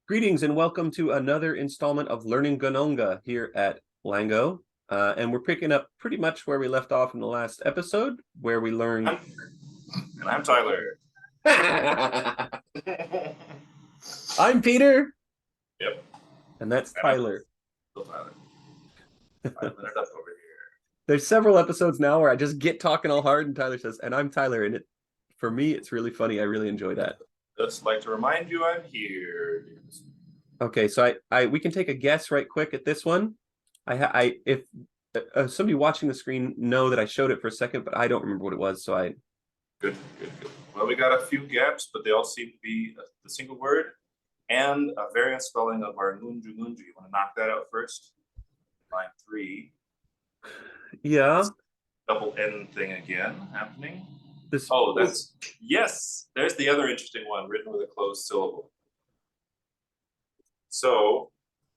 Greetings and welcome to another installment of Learning Ghanongga here at LanGo. And we're picking up pretty much where we left off in the last episode, where we learned. And I'm Tyler. I'm Peter. Yep. And that's Tyler. Still Tyler. 5 minutes up over here. There's several episodes now where I just get talking all hard and Tyler says, and I'm Tyler. And for me, it's really funny. I really enjoy that. Just like to remind you I'm here. Okay, so we can take a guess right quick at this one. If somebody watching the screen know that I showed it for a second, but I don't remember what it was, so I. Good. Well, we got a few gaps, but they all seem to be the single word and a variant spelling of our ngunju. You want to knock that out first? Line 3. Yeah. Double N thing again happening. Yes. There's the other interesting one written with a closed syllable. So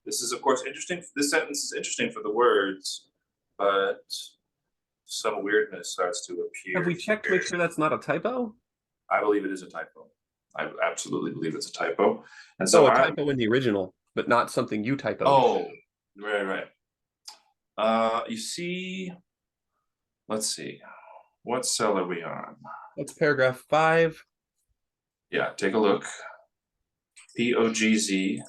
this is, of course, interesting. This sentence is interesting for the words, but some weirdness starts to appear. Have we checked to make sure that's not a typo? I believe it is a typo. I absolutely believe it's a typo. And so a typo in the original, but not something you typoed. Oh, right. You see, let's see. What cell are we on? That's paragraph 5. Yeah, take a look. POGZ.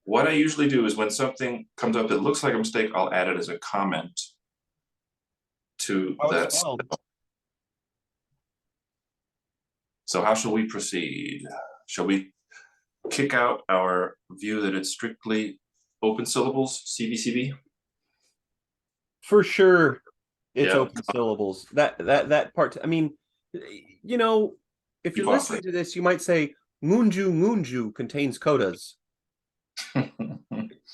What I usually do is when something comes up that looks like a mistake, I'll add it as a comment to that. So how shall we proceed? Shall we kick out our view that it's strictly open syllables, CBCB? For sure, it's open syllables. That part. I mean, you know, if you're listening to this, you might say ngunju contains codas.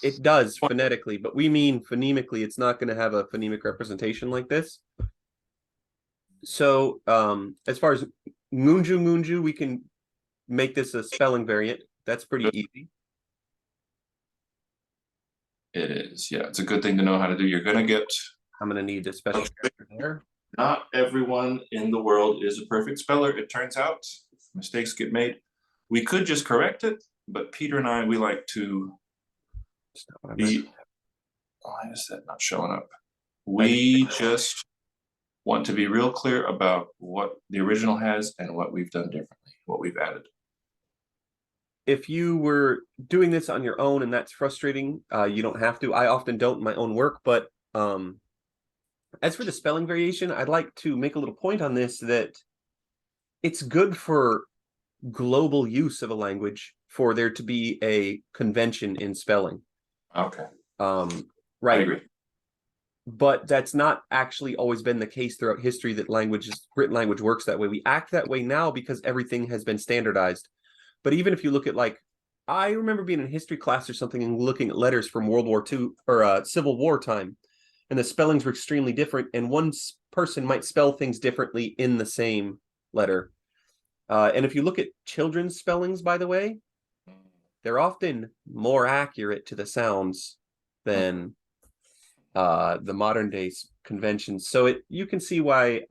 It does phonetically, but we mean phonemically. It's not going to have a phonemic representation like this. So as far as ngunju, we can make this a spelling variant. That's pretty easy. It is, yeah. It's a good thing to know how to do. You're going to get... I'm going to need a special character there. Not everyone in the world is a perfect speller, it turns out. Mistakes get made. We could just correct it, but Peter and I, we like to be... Why is that not showing up? We just want to be real clear about what the original has and what we've done differently, what we've added. If you were doing this on your own and that's frustrating, you don't have to. I often don't in my own work, but as for the spelling variation, I'd like to make a little point on this that it's good for global use of a language for there to be a convention in spelling. Okay. Right. I agree. But that's not actually always been the case throughout history that written language works that way. We act that way now because everything has been standardized. But even if you look at, like, I remember being in history class or something and looking at letters from World War II or Civil War time, and the spellings were extremely different, and one person might spell things differently in the same letter. And if you look at children's spellings, by the way, they're often more accurate to the sounds than the modern day conventions. So you can see why,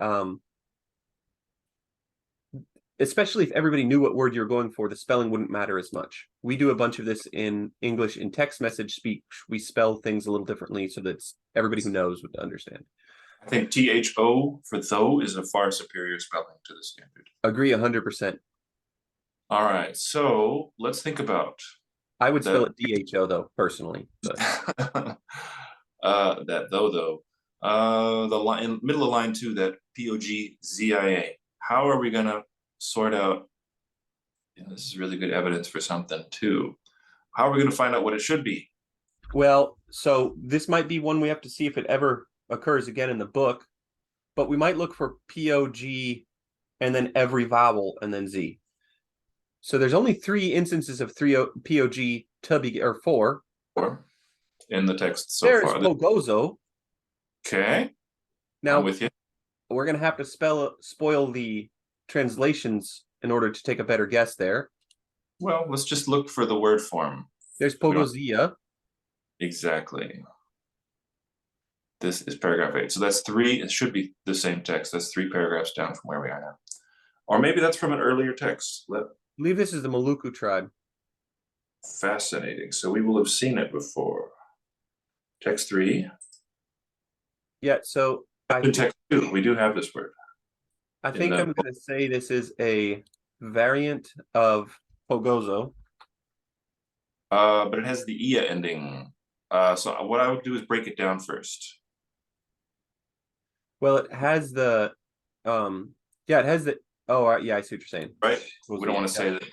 especially if everybody knew what word you're going for, the spelling wouldn't matter as much. We do a bunch of this in English in text message speech. We spell things a little differently so that everybody who knows would understand. I think THO for though is a far superior spelling to the standard. Agree 100%. All right, so let's think about... I would spell it DHO though, personally. That though. The line in middle of line 2, that POGZIA. How are we gonna sort out, this is really good evidence for something too. How are we going to find out what it should be? Well, so this might be one we have to see if it ever occurs again in the book, but we might look for POG and then every vowel and then Z. So there's only 3 instances of POG to be, or 4 in the text so far. There's Pogozo. Okay. Now I'm with you. We're going to have to spoil the translations in order to take a better guess there. Well, let's just look for the word form. There's Pogozia. Exactly. This is paragraph 8. So that's 3. It should be the same text. That's 3 paragraphs down from where we are now. Or maybe that's from an earlier text. I believe this is the Maluku tribe. Fascinating. So we will have seen it before. Text 3. Yeah, so In text 2, we do have this word. I think I'm going to say this is a variant of Pogozo. But it has the ia ending. So what I would do is break it down first. Well, it has the, yeah, it has the. Oh, yeah, I see what you're saying. Right? We don't want to say that.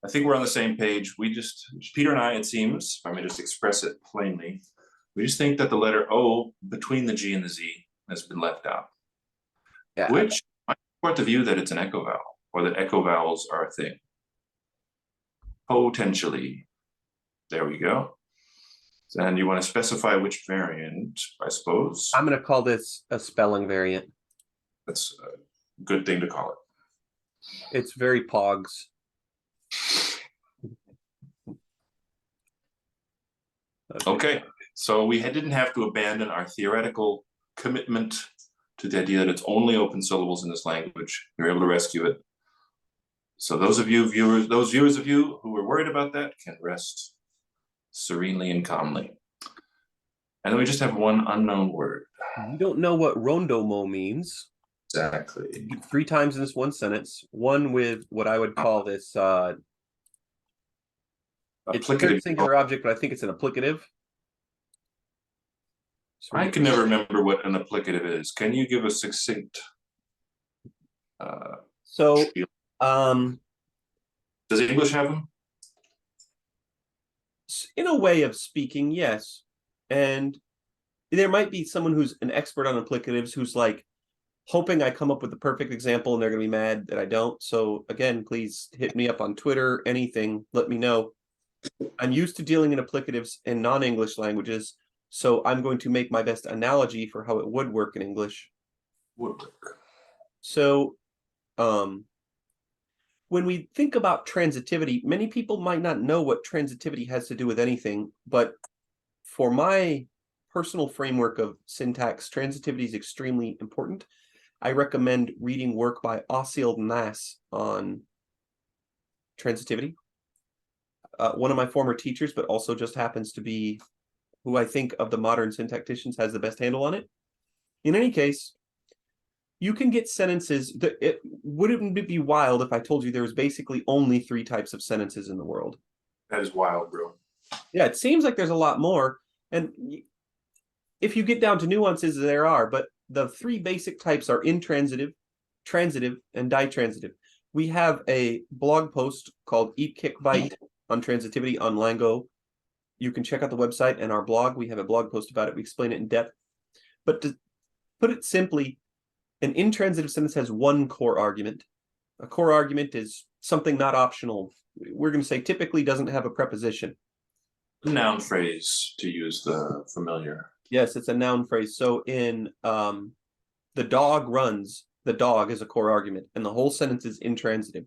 I think we're on the same page. Peter and I, it seems, if I may just express it plainly, we just think that the letter O between the G and the Z has been left out. Yeah. Which might support the view that it's an echo vowel, or that echo vowels are a thing. Potentially. There we go. And you want to specify which variant, I suppose. I'm going to call this a spelling variant. That's a good thing to call it. It's very pogs. Okay, so we didn't have to abandon our theoretical commitment to the idea that it's only open syllables in this language. We were able to rescue it. So those viewers of you who were worried about that can rest serenely and calmly. And then we just have one unknown word. You don't know what rondomo means. Exactly. 3 times in this one sentence. One with what I would call this, it's a third singular object, but I think it's an applicative. So I can never remember what an applicative is. Can you give a succinct? Does English have them? In a way of speaking, yes. And there might be someone who's an expert on applicatives who's like hoping I come up with the perfect example and they're going to be mad that I don't. So again, please hit me up on Twitter, anything, let me know. I'm used to dealing in applicatives in non-English languages, so I'm going to make my best analogy for how it would work in English. Would work. So, when we think about transitivity, many people might not know what transitivity has to do with anything, but for my personal framework of syntax, transitivity is extremely important. I recommend reading work by Åshild Nass on transitivity. One of my former teachers, but also just happens to be who I think of the modern syntacticians has the best handle on it. In any case, you can get sentences that wouldn't it be wild if I told you there was basically only 3 types of sentences in the world? That is wild, bro. Yeah, it seems like there's a lot more. And if you get down to nuances, there are, but the 3 basic types are intransitive, transitive, and ditransitive. We have a blog post called Eat, Kick, Bite on transitivity on LanGo. You can check out the website and our blog. We have a blog post about it. We explain it in depth. But to put it simply, an intransitive sentence has 1 core argument. A core argument is something not optional. We're going to say typically doesn't have a preposition. Noun phrase, to use the familiar. Yes, it's a noun phrase. So in the dog runs, the dog is a core argument, and the whole sentence is intransitive.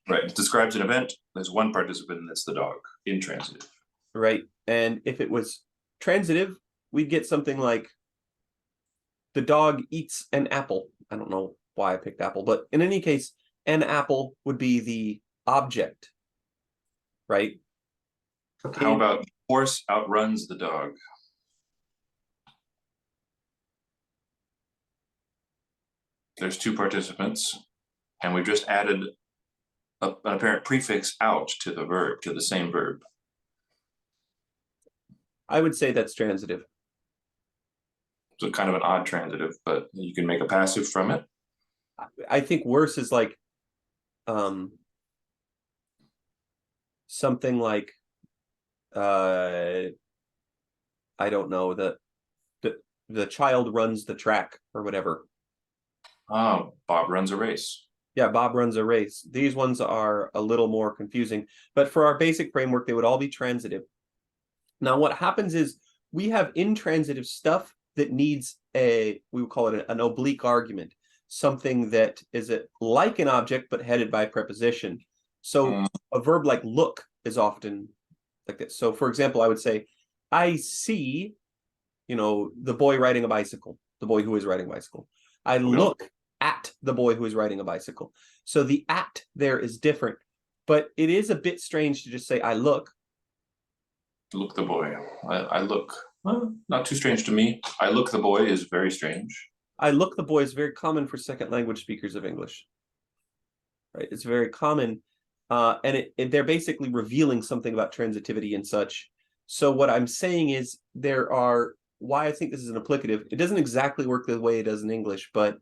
Right. It describes an event. There's 1 participant, and that's the dog. Intransitive. Right. And if it was transitive, we'd get something like the dog eats an apple. I don't know why I picked apple, but in any case, an apple would be the object, right? How about the horse outruns the dog? There's 2 participants, and we've just added an apparent prefix out to the verb, to the same verb. I would say that's transitive. So kind of an odd transitive, but you can make a passive from it. I think worse is like something like I don't know, the child runs the track or whatever. Oh, Bob runs a race. Yeah, Bob runs a race. These ones are a little more confusing, but for our basic framework, they would all be transitive. Now, what happens is we have intransitive stuff that needs we would call it an oblique argument, something that is like an object but headed by a preposition. So a verb like look is often like this. So for example, I would say, I see, the boy riding a bicycle, the boy who is riding a bicycle. I look at the boy who is riding a bicycle. So the at there is different. But it is a bit strange to just say, I look. Look the boy. I look. Well, not too strange to me. I look the boy is very strange. I look the boy is very common for second language speakers of English. Right? It's very common. And they're basically revealing something about transitivity and such. So what I'm saying is why I think this is an applicative. It doesn't exactly work the way it does in English, but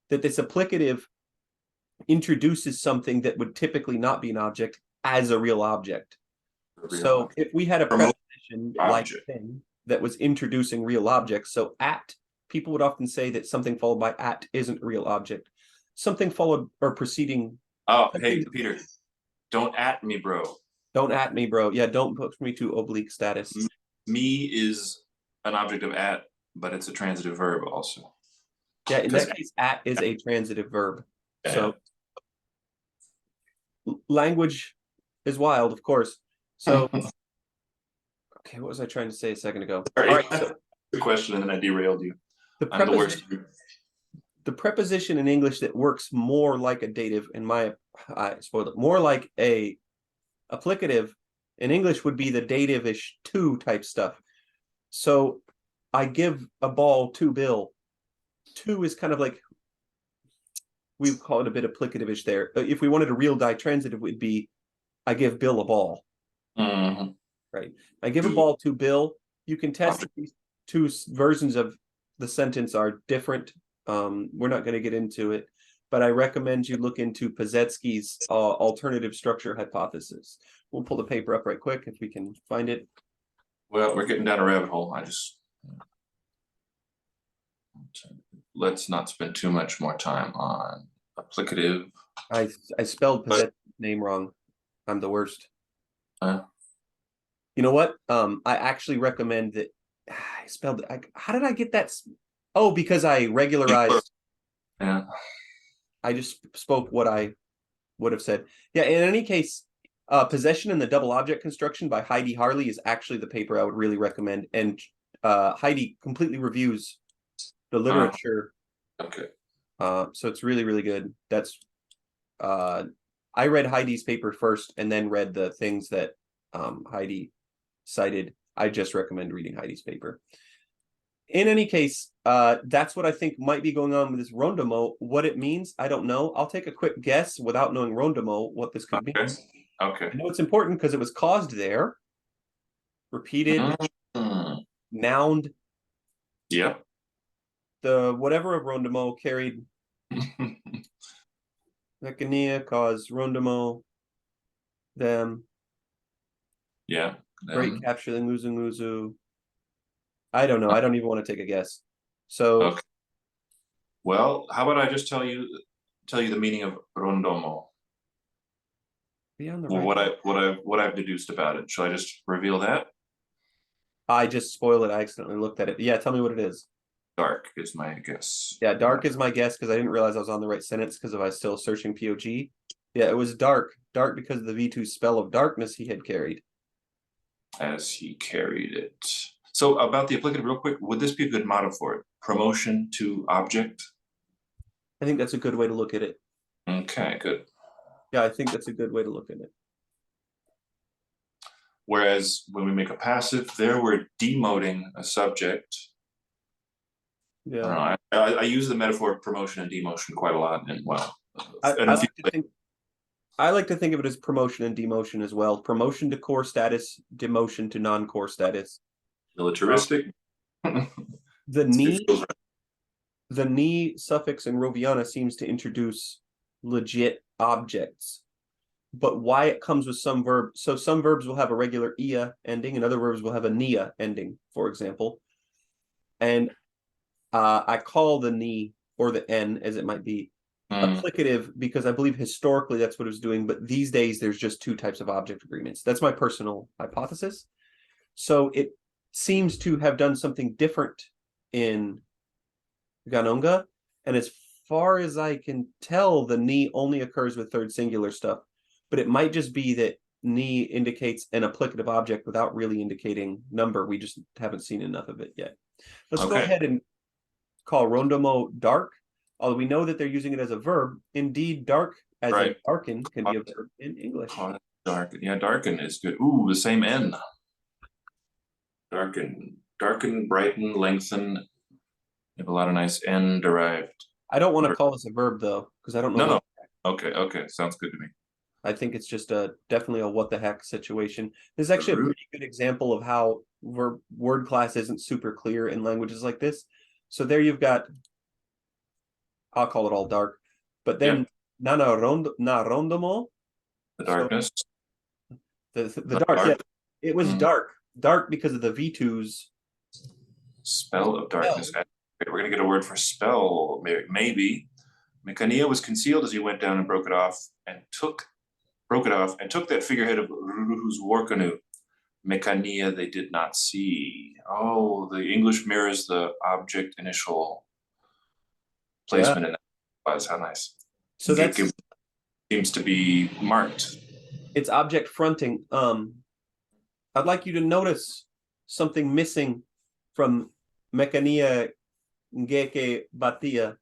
that this applicative introduces something that would typically not be an object as a real object. So if we had a preposition like thing that was introducing real objects, so at, people would often say that something followed by at isn't a real object. Something followed or preceding. Oh, hey, Peter, don't at me, bro. Don't at me, bro. Yeah, don't push me to oblique status. Me is an object of at, but it's a transitive verb also. Yeah, in that case, at is a transitive verb. Yeah. So language is wild, of course. So, okay, what was I trying to say a second ago? All right, so the question, and then I derailed you. I'm the worst. The preposition in English that works more like a dative, I spoiled it, more like a applicative in English would be the dative-ish to type stuff. So I give a ball to Bill. To is kind of like, we call it a bit applicative-ish there. If we wanted a real ditransitive, it would be, I give Bill a ball. Mm-hmm. Right. I give a ball to Bill. You can test if these two versions of the sentence are different. We're not going to get into it, but I recommend you look into Pozetsky's alternative structure hypothesis. We'll pull the paper up right quick if we can find it. Well, we're getting down a rabbit hole. Let's not spend too much more time on applicative. I spelled Pozetsky's name wrong. I'm the worst. You know what? I actually recommend that. I spelled it. How did I get that? Oh, because I regularized. Yeah. I just spoke what I would have said. Yeah, in any case, Possession and the Double Object Construction by Heidi Harley is actually the paper I would really recommend. And Heidi completely reviews the literature. Okay. So it's really, really good. I read Heidi's paper first and then read the things that Heidi cited. I just recommend reading Heidi's paper. In any case, that's what I think might be going on with this rondomo. What it means, I don't know. I'll take a quick guess without knowing rondomo what this could mean. Okay. I know it's important because it was caused there. Repeated, nouned. Yep. The whatever of rondomo carried. Mechania caused rondomo. Them. Yeah. Great capture the nguzu. I don't know. I don't even want to take a guess. So, okay. Well, how about I just tell you the meaning of rondomo? What I've deduced about it. Shall I just reveal that? I just spoiled it. I accidentally looked at it. Yeah, tell me what it is. Dark is my guess. Yeah, dark is my guess because I didn't realize I was on the right sentence because I was still searching POG. Yeah, it was dark. Dark because of the V2 spell of darkness he had carried. As he carried it. So about the applicative real quick, would this be a good motto for it? Promotion to object? I think that's a good way to look at it. Okay, good. Yeah, I think that's a good way to look at it. Whereas when we make a passive, there we're demoting a subject. Yeah. I use the metaphor of promotion and demotion quite a lot. And well, I like to think of it as promotion and demotion as well. Promotion to core status, demotion to non-core status. Militaristic. The ni suffix in Roviana seems to introduce legit objects. But why it comes with some verb. So some verbs will have a regular ia ending and other verbs will have a nia ending, for example. And I call the ni or the n, as it might be, applicative because I believe historically that's what it was doing. But these days, there's just two types of object agreements. That's my personal hypothesis. So it seems to have done something different in Ghanongga. And as far as I can tell, the ni only occurs with third singular stuff. But it might just be that ni indicates an applicative object without really indicating number. We just haven't seen enough of it yet. Let's go ahead and call rondomo dark. Although we know that they're using it as a verb. Indeed, dark as Right. in darken can be a verb in English. Darken. Yeah, darken is good. Ooh, the same N. Darken. Darken, brighten, lengthen. You have a lot of nice N derived. I don't want to call this a verb though, because I don't know. No. Okay. Sounds good to me. I think it's just definitely a what the heck situation. This is actually a pretty good example of how word class isn't super clear in languages like this. So there you've got, I'll call it all dark, but then na rondomo. The darkness. So the dark. Yeah, it was dark because of the V2s. Spell of darkness. We're gonna get a word for spell, maybe. Mekania was concealed as he went down and broke it off and took that figurehead of Ruruhu's war canoe. Mekania they did not see. Oh, the English mirrors the object initial placement in that clause. How nice. So that seems to be marked. It's object fronting. I'd like you to notice something missing from Mekania Ngeke Batia.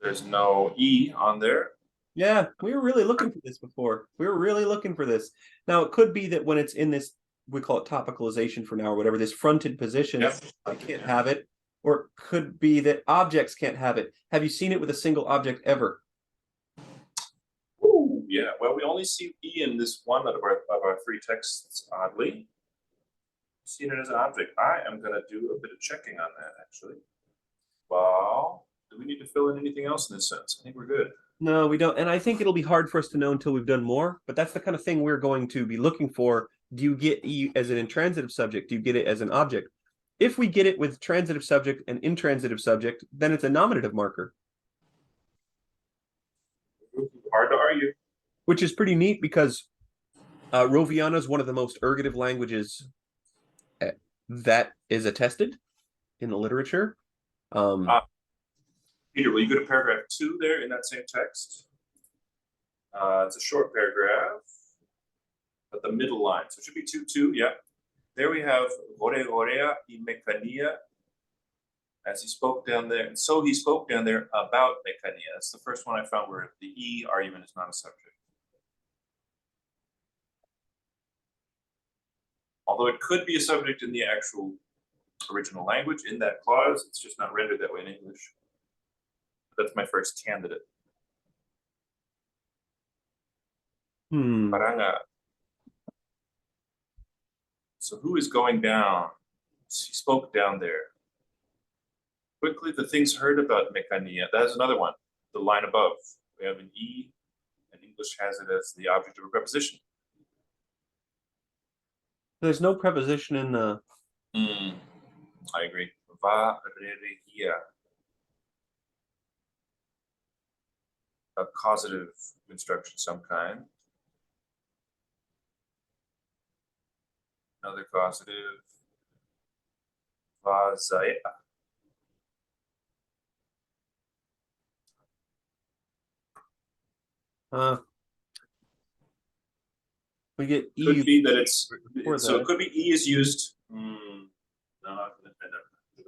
There's no E on there. Yeah, we were really looking for this before. We were really looking for this. Now, it could be that when it's in this, we call it topicalization for now or whatever, this fronted position, I can't have it. Or it could be that objects can't have it. Have you seen it with a single object ever? Ooh, yeah. Well, we only see E in this one of our three texts, oddly. Seen it as an object. I am going to do a bit of checking on that, actually. Well, do we need to fill in anything else in this sense? I think we're good. No, we don't. And I think it'll be hard for us to know until we've done more, but that's the kind of thing we're going to be looking for. Do you get E as an intransitive subject? Do you get it as an object? If we get it with transitive subject and intransitive subject, then it's a nominative marker. Hard to argue. Which is pretty neat because Roviana is one of the most ergative languages that is attested in the literature. Peter, will you go to paragraph 2 there in that same text? It's a short paragraph, but the middle line. So it should be 2:2, yeah. There we have Goregorea y Mekania, as he spoke down there. And so he spoke down there about Mekania. That's the first one I found where the E argument is not a subject. Although it could be a subject in the actual original language, in that clause, it's just not rendered that way in English. That's my first candidate. Paranga. So who is going down? He spoke down there. Quickly, the things heard about Mekania. That is another one. The line above. We have an E, and English has it as the object of a preposition. There's no preposition in the. I agree. Va regia. A causative construction of some kind. Another causative. Vazaia. We get E. Could be that it's so. It could be E is used. No, I'm gonna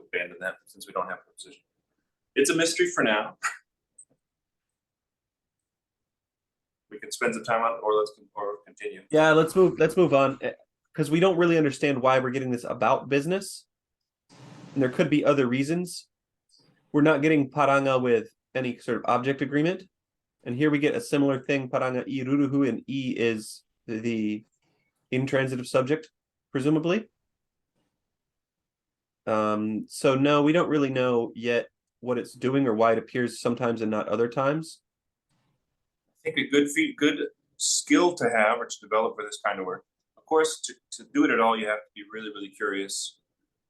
abandon that since we don't have a preposition. It's a mystery for now. We can spend some time on it, or continue. Yeah, let's move on because we don't really understand why we're getting this about business, and there could be other reasons. We're not getting paranga with any sort of object agreement, and here we get a similar thing. Paranga I ruruhu, and E is the intransitive subject, presumably. So no, we don't really know yet what it's doing or why it appears sometimes and not other times. I think a good skill to have or to develop for this kind of work. Of course, to do it at all, you have to be really, really curious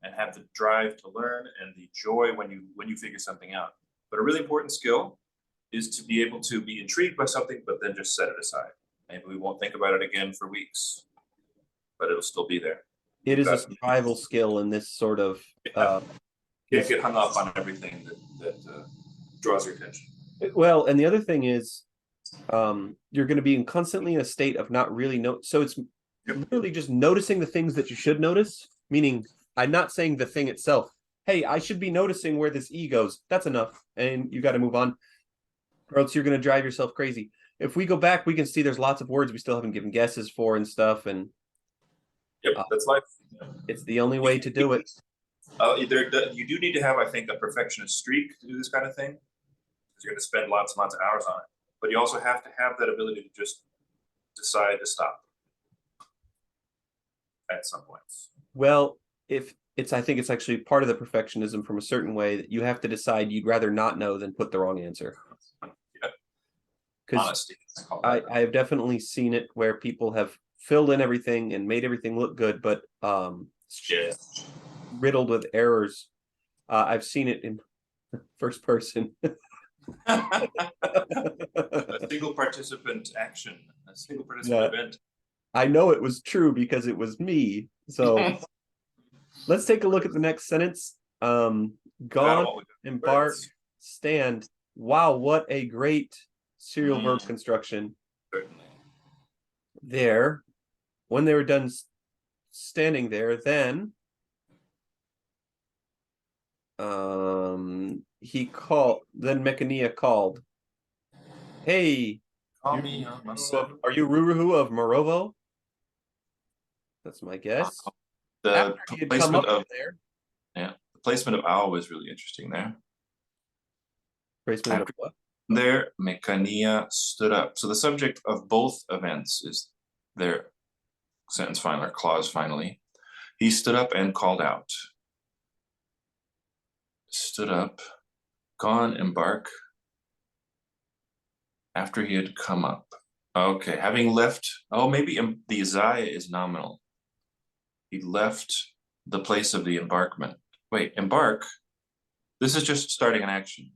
and have the drive to learn and the joy when you figure something out. But a really important skill is to be able to be intrigued by something, but then just set it aside. Maybe we won't think about it again for weeks, but it'll still be there. It is a survival skill in this sort of. Can't get hung up on everything that draws your attention. Well, and the other thing is, you're going to be constantly in a state of not really so it's literally just noticing the things that you should notice. Meaning, I'm not saying the thing itself. Hey, I should be noticing where this E goes. That's enough, and you got to move on, or else you're going to drive yourself crazy. if we go back, we can see there's lots of words we still haven't given guesses for and stuff, and Yep, that's life. it's the only way to do it. You do need to have, I think, a perfectionist streak to do this kind of thing, because you're going to spend lots and lots of hours on it. But you also have to have that ability to just decide to stop at some points. Well, I think it's actually part of the perfectionism from a certain way that you have to decide you'd rather not know than put the wrong answer. Yeah. Because Honesty. I have definitely seen it where people have filled in everything and made everything look good, but riddled with errors. I've seen it in first person. A single participant action, a single participant event. I know it was true because it was me. So let's take a look at the next sentence. Gone, embark, stand. Wow, what a great serial verb construction. Certainly. There, when they were done standing there, then Mechania called. Hey, Call me on my cell. are you Ruruhu of Morovo? That's my guess. The placement of there. Yeah, the placement of owl was really interesting there. Placement of what? There, Mechania stood up. So the subject of both events is their sentence finally, or clause finally. He stood up and called out. Stood up, gone, embark. After he had come up. Okay, having left, maybe the Isaiah is nominal. He left the place of the embarkment. Wait, embark? This is just starting an action,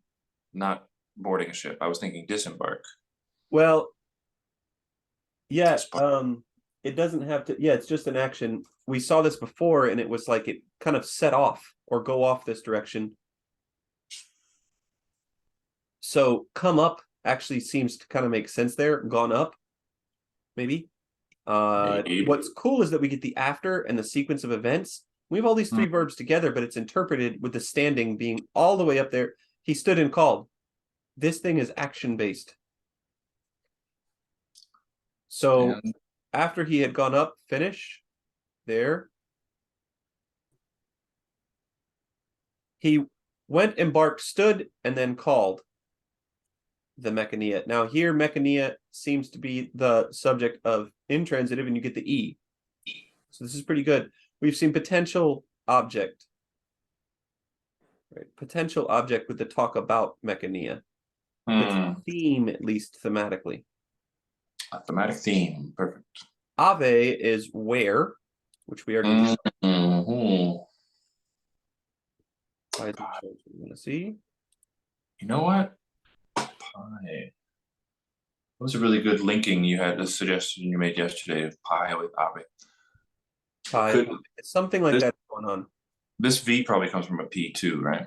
not boarding a ship. I was thinking disembark. Well, yeah, it doesn't have to, it's just an action. We saw this before, and it was like it kind of set off or go off this direction. So come up actually seems to kind of make sense there. Gone up, maybe. What's cool is that we get the after and the sequence of events. We have all these three verbs together, but it's interpreted with the standing being all the way up there. He stood and called. This thing is action-based. So after he had gone up, finish there. He went, embarked, stood, and then called the Mechania. Now here, Mechania seems to be the subject of intransitive, and you get the E. So this is pretty good. We've seen potential object. Right? Potential object with the talk about Mechania. It's a theme, at least thematically. A thematic theme, perfect. Ave is where, which we already Why is it chosen? You want to see? You know what? Pie. That was a really good linking you had, the suggestion you made yesterday of pie with ave. Pie. It's something like that going on. This V probably comes from a P too, right?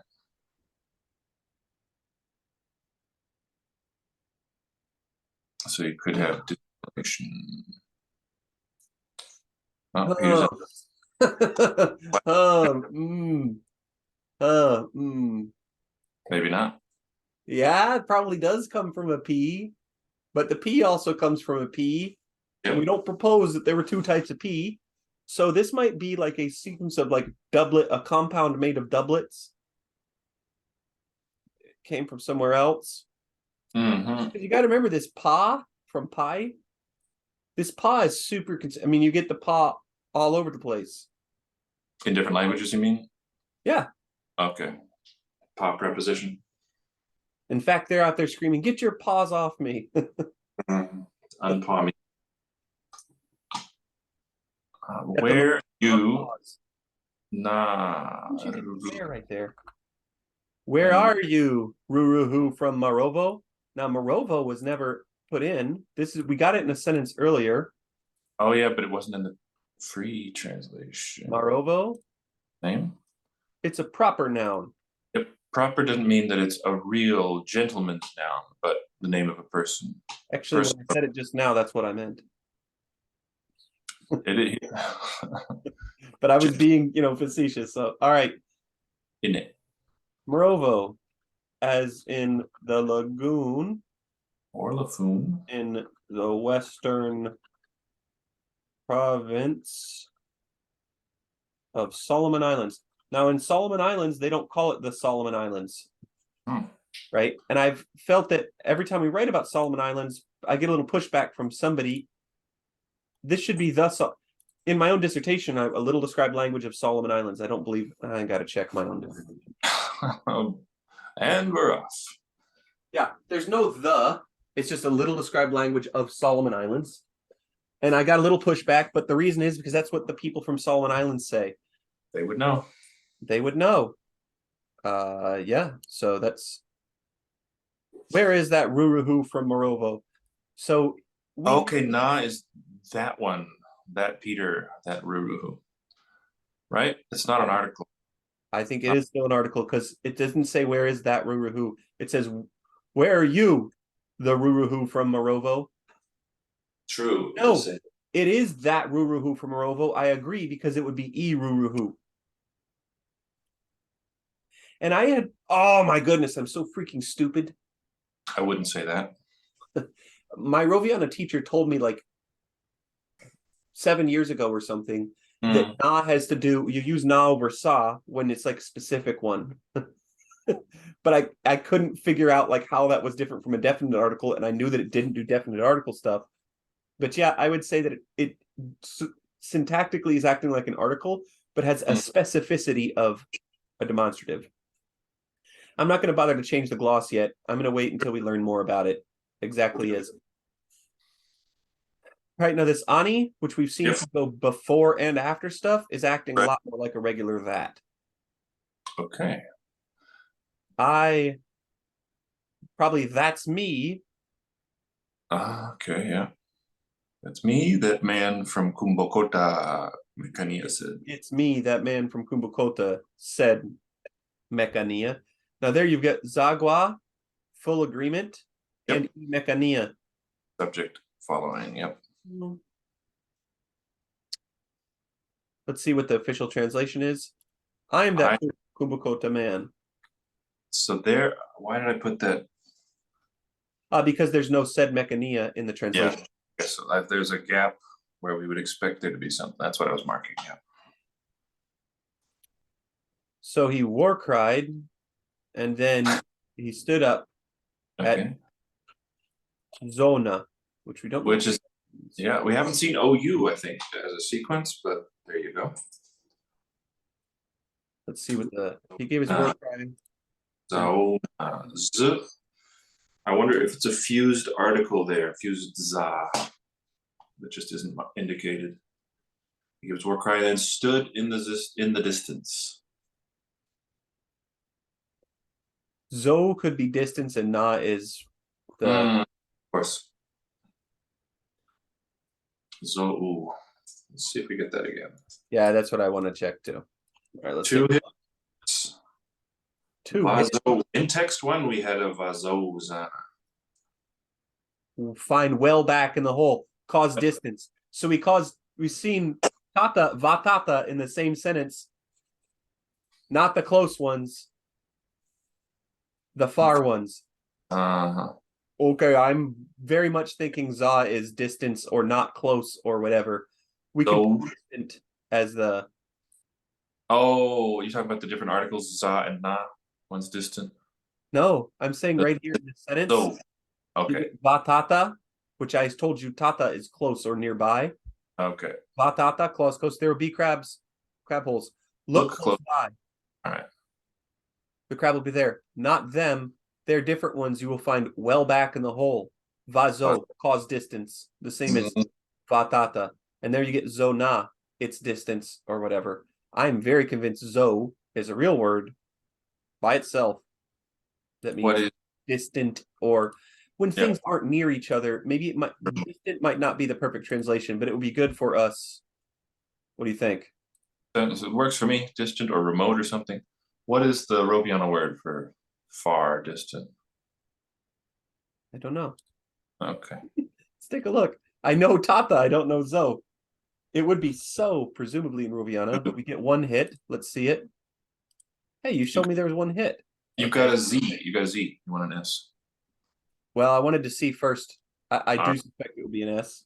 So you could have distillation. Maybe not. Yeah, it probably does come from a P, but the P also comes from a P. Yep. And we don't propose that there were two types of P. So this might be like a sequence of like a compound made of doublets. It came from somewhere else. You got to remember this pa from pi. This pa is super. I mean, you get the pa all over the place. In different languages, you mean? Yeah. Okay. Pa preposition. In fact, they're out there screaming, "Get your paws off me!" Unpaw me. Where you? Nah. There, right there. Where are you, Ruruhu from Morovo? Now, Morovo was never put in. We got it in a sentence earlier. Oh yeah, but it wasn't in the free translation. Morovo? Name? It's a proper noun. Yep. Proper doesn't mean that it's a real gentleman's noun, but the name of a person. Actually, when I said it just now, that's what I meant. It is. But I was being, facetious. So, all right. In it. Morovo, as in the lagoon. Or Lafune. in the Western province of Solomon Islands. Now, in Solomon Islands, they don't call it the Solomon Islands, right? And I've felt that every time we write about Solomon Islands, I get a little pushback from somebody. This should be the in my own dissertation, a little described language of Solomon Islands. I don't believe I got to check my own dissertation. And we're off. Yeah, there's no the. It's just a little described language of Solomon Islands. And I got a little pushback, but the reason is because that's what the people from Solomon Islands say. They would know. They would know. Yeah, so that's... Where is that Ruruhu from Morovo? So... Okay, Na is that one. That Peter, that Ruruhu. Right? It's not an article. I think it is still an article because it doesn't say where is that Ruruhu. It says, where are you, the Ruruhu from Morovo? True. No, it is that Ruruhu from Morovo. I agree because it would be E Ruruhu. And I had, oh my goodness, I'm so freaking stupid. I wouldn't say that. My Roviana teacher told me like 7 years ago or something that na has to do, you use na over sa when it's like a specific one. But I couldn't figure out like how that was different from a definite article, and I knew that it didn't do definite article stuff. But yeah, I would say that it syntactically is acting like an article, but has a specificity of a demonstrative. I'm not going to bother to change the gloss yet. I'm going to wait until we learn more about it. Exactly as. Right now, this ani, which we've seen go before and after stuff, is acting a lot more like a regular that. Okay. Probably that's me. Okay, yeah. That's me, that man from Kubokota, Mekania said. It's me, that man from Kubokota, said Mekania. Now there you've got Zagwa, full agreement, and Mekania. Subject following, yep. Let's see what the official translation is. I am that Kubokota man. So there, why did I put that? Because there's no said Mekania in the translation. Yeah, so there's a gap where we would expect there to be something. That's what I was marking, yeah. So he war cried, and then he stood up at Zona, which we don't know. Which is, yeah, we haven't seen OU, I think, as a sequence, but there you go. Let's see what he gave his war cry. So, Z. I wonder if it's a fused article there, fused za, that just isn't indicated. He gives war cry, then stood in the distance. Zo could be distance, and na is the. Of course. Zo. Let's see if we get that again. Yeah, that's what I want to check too. All right, let's Two see. hits. Two Vazo. In text one, we had a vazoza. Find well back in the hole. Cause distance. So we've seen tata, vatata in the same sentence. Not the close ones. The far ones. Okay, I'm very much thinking za is distance or not close or whatever. We can put distant as the. Oh, you're talking about the different articles, za and na. One's distant. No, I'm saying right here in this sentence. So, okay. Vatata, which I told you tata is close or nearby. Okay. Vatata, close coast. There will be crab holes. Look close by. All right. The crab will be there. Not them. They're different ones you will find well back in the hole. Vazo, cause distance. The same as vatata. And there you get zona, its distance or whatever. I'm very convinced zo is a real word by itself. That means distant, or when things aren't near each other, maybe it might distant might not be the perfect translation, but it would be good for us. What do you think? It works for me, distant or remote or something. What is the Roviana word for far, distant? I don't know. Okay. Let's take a look. I know tata, I don't know zo. It would be so, presumably in Roviana, but we get one hit. Let's see it. Hey, you showed me there was one hit. You've got a Z. You got a Z. You want an S. Well, I wanted to see first. I do Alright. suspect it would be an S.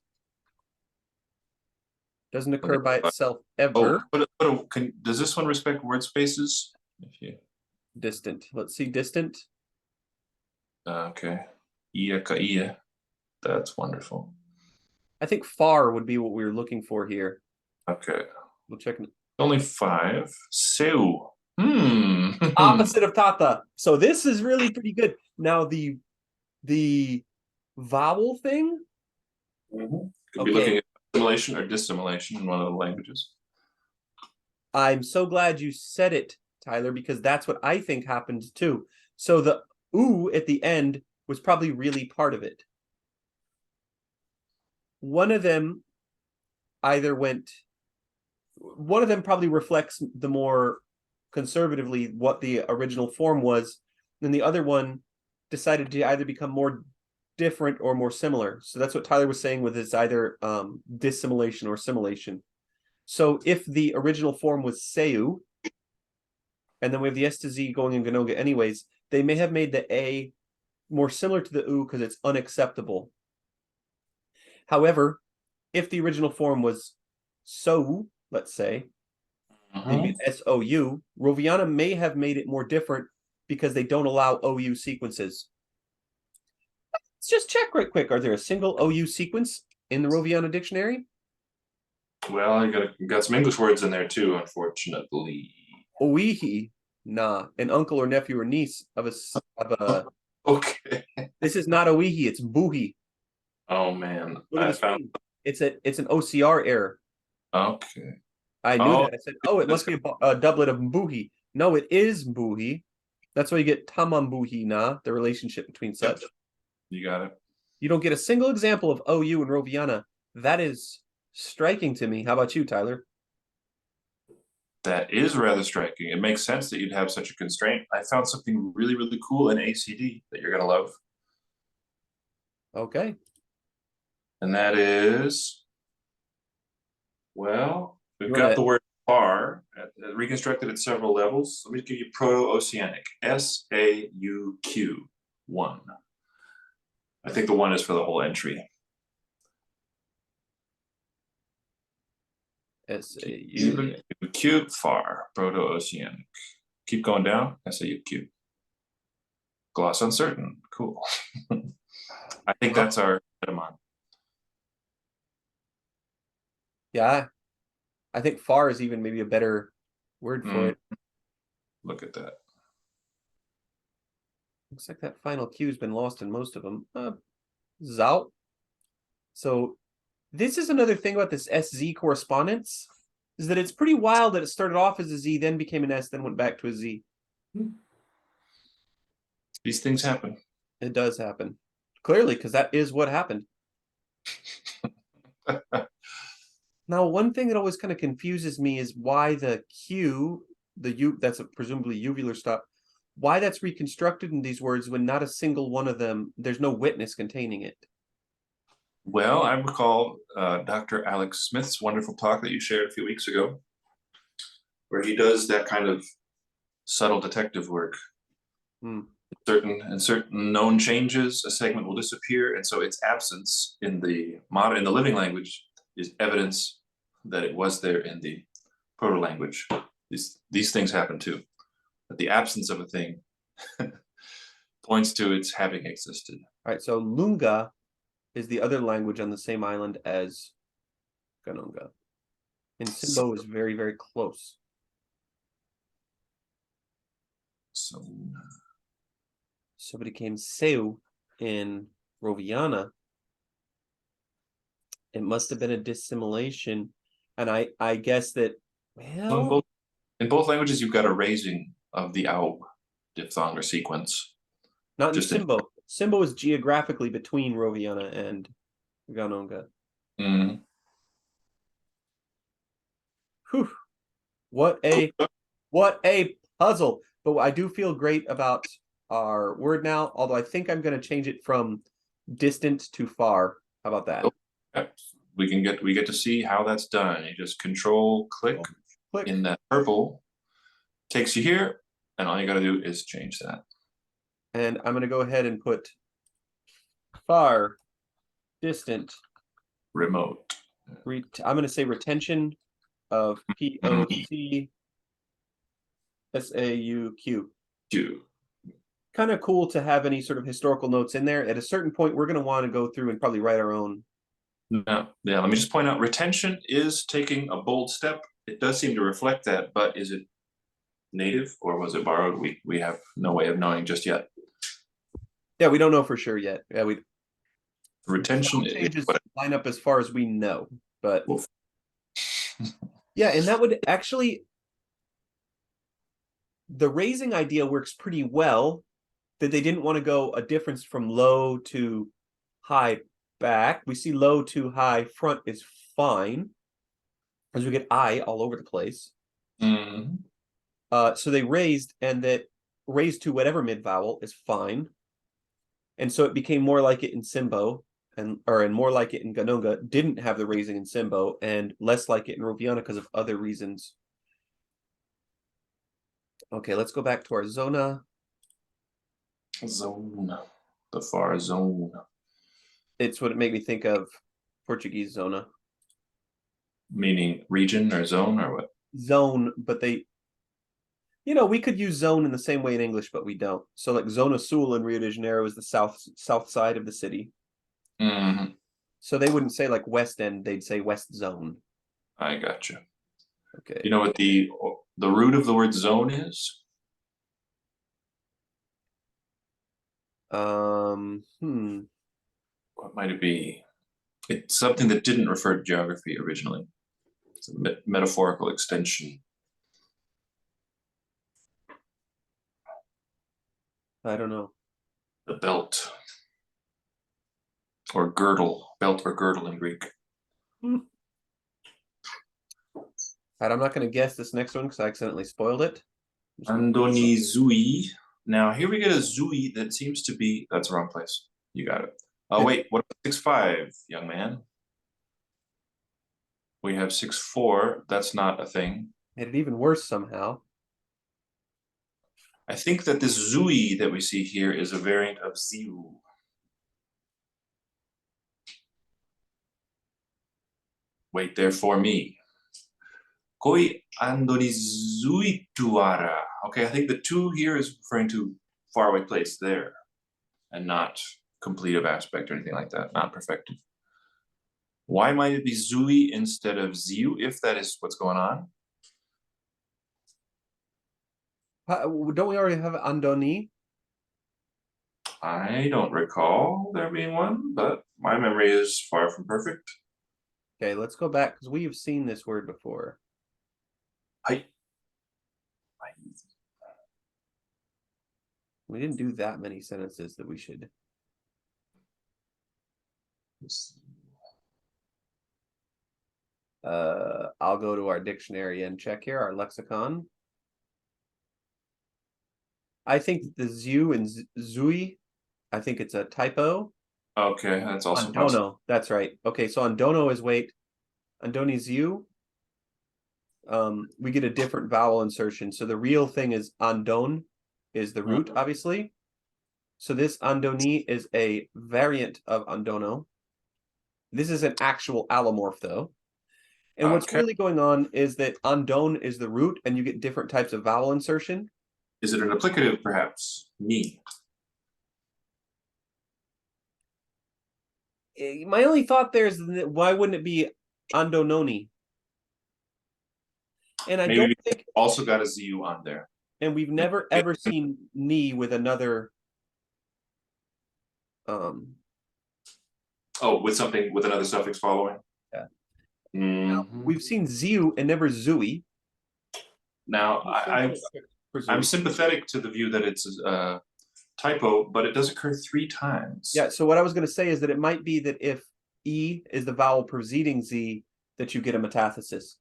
Doesn't Let me- occur by itself Oh, ever. does this one respect word spaces? If you, Distant. Let's see, distant. okay. Ia ka ia. That's wonderful. I think far would be what we were looking for here. Okay. We'll check. Only 5. Seu. Hmm. Opposite of Tata. So this is really pretty good. Now the vowel thing. Could be looking at assimilation or dissimilation in one of the languages. I'm so glad you said it, Tyler, because that's what I think happened too. So the ooh at the end was probably really part of it. One of them probably reflects the more conservatively what the original form was, and the other one decided to either become more different or more similar. So that's what Tyler was saying with it's either dissimilation or similation. So if the original form was Seu, and then we have the S to Z going in Ghanongga anyways, they may have made the A more similar to the U because it's unacceptable. However, if the original form was So, let's say, maybe SOU, Roviana may have made it more different because they don't allow OU sequences. Let's just check right quick. Are there a single OU sequence in the Roviana dictionary? Well, you got some English words in there too, unfortunately. Oihi, nah, an uncle or nephew or niece of a. Okay. This is not Oihi, it's Buhi. Oh man, Look at I the found. screen. It's an OCR error. Okay. I knew that. I said, oh, it that's must be a doublet of Mbuhi. No, it is Mbuhi. That's why you get Tamambuhi na, the relationship between such. You got it. You don't get a single example of OU and Roviana. That is striking to me. How about you, Tyler? That is rather striking. It makes sense that you'd have such a constraint. I found something really, really cool in ACD that you're gonna love. Okay. And that is, well, we've You got wanna the word far reconstructed at several levels. Let me give you Proto-Oceanic, SAUQ, 1. I think the 1 is for the whole entry. SAU? Q, far, Proto-Oceanic. Keep going down, SAUQ. Gloss uncertain, cool. I think that's our etymon. Yeah. I think far is even maybe a better word for it. Look at that. Looks like that final Q has been lost in most of them. Zout. So this is another thing about this SZ correspondence, is that it's pretty wild that it started off as a Z, then became an S, then went back to a Z. These things happen. It does happen. Clearly, because that is what happened. Now, one thing that always kind of confuses me is why the Q, the U, that's a presumably uvular stop, why that's reconstructed in these words when not a single one of them, there's no witness containing it. Well, I recall Dr. Alex Smith's wonderful talk that you shared a few weeks ago, where he does that kind of subtle detective work. Certain known changes, a segment will disappear, and so its absence in the living language is evidence that it was there in the proto language. These things happen too. But the absence of a thing points to its having existed. All right, so Lunga is the other language on the same island as Ghanongga. And Simbo is very, very close. So it became Seu in Roviana. It must have been a dissimilation. And I guess that, well, in both languages, you've got a raising of the ow diphthong or sequence. Not in Simbo. Simbo is geographically between Roviana and Ghanongga. Whew. What a puzzle. But I do feel great about our word now, although I think I'm going to change it from distant to far. How about that? We get to see how that's done. You just control click in that purple, takes you here, and all you got to do is change that. And I'm going to go ahead and put Far, distant. Remote. I'm going to say retention of POC SAUQ. Q. Kind of cool to have any sort of historical notes in there. At a certain point, we're going to want to go through and probably write our own. Yeah, let me just point out retention is taking a bold step. It does seem to reflect that, but is it native or was it borrowed? We have no way of knowing just yet. Yeah, we don't know for sure yet. Yeah, we Retention changes what line up as far as we know, but well, yeah, and that would actually the raising idea works pretty well. That they didn't want to go a difference from low to high back. We see low to high front is fine, as we get I all over the place. So they raised, and that raised to whatever mid vowel is fine. And so it became more like it in Simbo, and more like it in Ghanongga, didn't have the raising in Simbo, and less like it in Roviana because of other reasons. Okay, let's go back to our zona. Zone. The far zone. It's what it made me think of Portuguese zona. Meaning region or zone or what? Zone, but they, we could use zone in the same way in English, but we don't. So like Zona Sul in Rio de Janeiro is the south side of the city. So they wouldn't say like West End, they'd say West Zone. I got you. Okay. You know what the root of the word zone is? What might it be? It's something that didn't refer to geography originally. It's a metaphorical extension. I don't know. The belt. Or girdle. Belt or girdle in Greek. All right, I'm not going to guess this next one because I accidentally spoiled it. Andoni Zui. Now here we get a Zui that seems to be, that's the wrong place. You got it. Oh wait, what about 6'5", young man? We have 6'4". That's not a thing. Made it even worse somehow. I think that this Zui that we see here is a variant of Ziu. Wait there for me. Koi andoni Zui tuara. Okay, I think the two here is referring to faraway place there, and not completive aspect or anything like that, not perfective. Why might it be Zui instead of Ziu if that is what's going on? Don't we already have Andoni? I don't recall there being one, but my memory is far from perfect. Okay, let's go back because we have seen this word before. We didn't do that many sentences that we should. I'll go to our dictionary and check here, our lexicon. I think the Ziu and Zui, I think it's a typo. Okay, that's also Andono, possible. that's right. Okay, so Andono is wait. Andoni Ziu. We get a different vowel insertion. So the real thing is Andon is the root, obviously. So this Andoni is a variant of Andono. This is an actual allomorph, though. And what's really going on is that Andon is the root, and you get different types of vowel insertion. Is it an applicative, perhaps? Me. My only thought there is that why wouldn't it be Andononi? And I don't think also got a ZU on there. And we've never ever seen ni with another with something with another suffix following. Yeah. Now, we've seen ziu and never zui. Now I'm sympathetic to the view that it's a typo, but it does occur 3 times. Yeah, so what I was going to say is that it might be that if E is the vowel preceding Z, that you get a metathesis.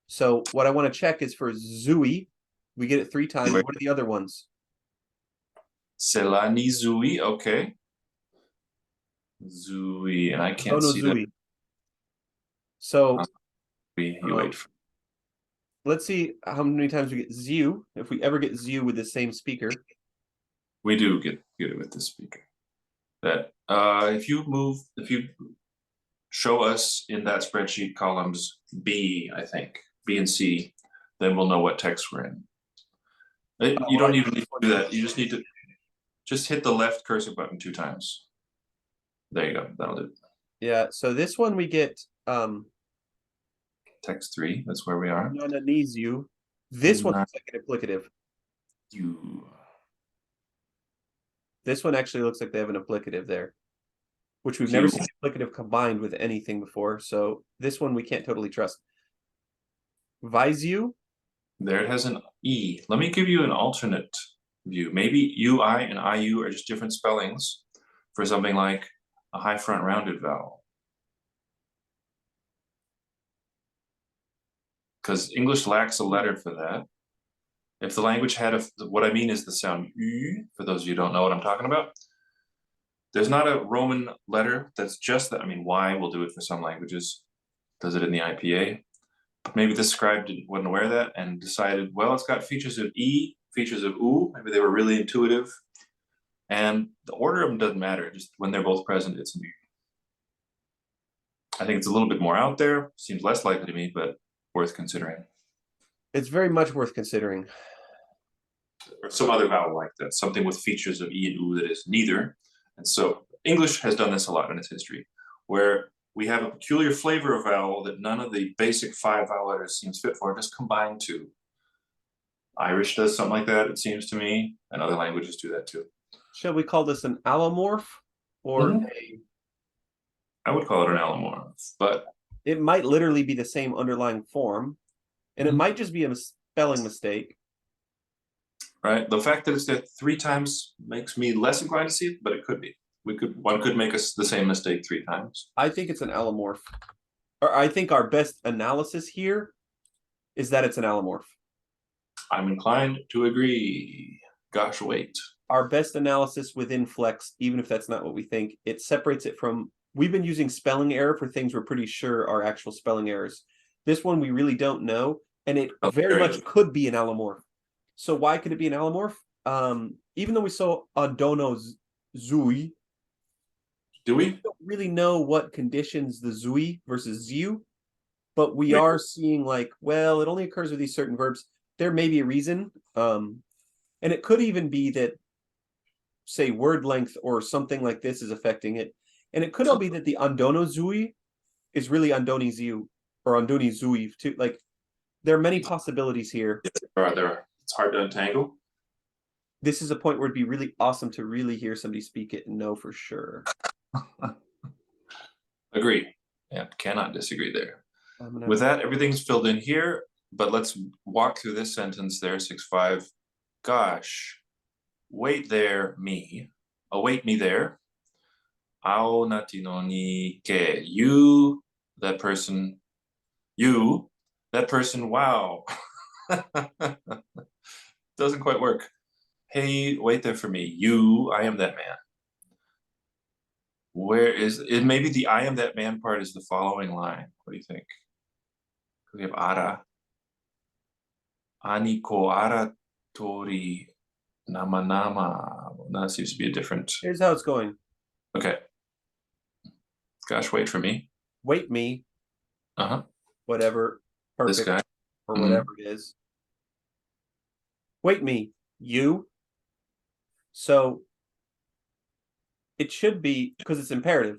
So what I want to check is for Zui, we get it 3 times. What are the other ones? Selani Zui, okay. Zui, and I can't see Zui. That. So let's see how many times we get Ziu. If we ever get Ziu with the same speaker. We do get it with the speaker. that if you show us in that spreadsheet columns B, I think, B and C, then we'll know what text we're in. You don't even need to do that. You just need to just hit the left cursor button 2 times. There you go. That'll do it. Yeah, so this one we get Text 3, that's where we are. Nananizu. This one looks like an applicative. This one actually looks like they have an applicative there, which we've never seen applicative combined with anything before. So this one we can't totally trust. Visu. There it has an E. Let me give you an alternate view. Maybe UI and IU are just different spellings for something like a high front rounded vowel. Because English lacks a letter for that. If the language had what I mean is the sound U, for those of you who don't know what I'm talking about. There's not a Roman letter that's just that. I mean, Y will do it for some languages, does it in the IPA. But maybe this scribe wasn't aware of that and decided, well, it's got features of E, features of U. Maybe they were really intuitive. And the order of them doesn't matter. Just when they're both present, it's an U. I think it's a little bit more out there. Seems less likely to me, but worth considering. It's very much worth considering. Or some other vowel like that, something with features of E and U that is neither. And so English has done this a lot in its history, where we have a peculiar flavor of vowel that none of the basic 5 vowel letters seems fit for, just combined 2. Irish does something like that, it seems to me, and other languages do that too. Shall we call this an allomorph or I would call it an allomorph, but it might literally be the same underlying form, and it might just be a spelling mistake. Right. The fact that it's there 3 times makes me less inclined to see it, but it could be. One could make us the same mistake 3 times. I think it's an allomorph. Or I think our best analysis here is that it's an allomorph. I'm inclined to agree. Gosh, wait. Our best analysis within Flex, even if that's not what we think, it separates it from. We've been using spelling error for things we're pretty sure are actual spelling errors. This one we really don't know, and it very much could be an allomorph. So why could it be an allomorph? Even though we saw Adono Zui, do we don't really know what conditions the Zui versus Ziu, but we are seeing like, well, it only occurs with these certain verbs. There may be a reason, and it could even be that, say, word length or something like this is affecting it, and it could all be that the Andono Zui is really Andoni Ziu or Andoni Zui too. Like, there are many possibilities here. There. It's hard to untangle. This is a point where it'd be really awesome to really hear somebody speak it and know for sure. Agree. Yeah, cannot disagree there. With that, everything's filled in here, but let's walk through this sentence there, 6-5. Gosh, wait there, me. Await me there. Ao natino ni ke. You, that person. You, that person, wow. Doesn't quite work. Hey, wait there for me. You, I am that man. Where is it? Maybe the I am that man part is the following line. What do you think? We have ara. Ani ko ara tori nama nama. That seems to be a different. Here's how it's going. Okay. Gosh, wait for me. Wait me. Uh-huh. Whatever. Perfect. This guy. Or whatever it is. Wait me. You. So it should be, because it's imperative.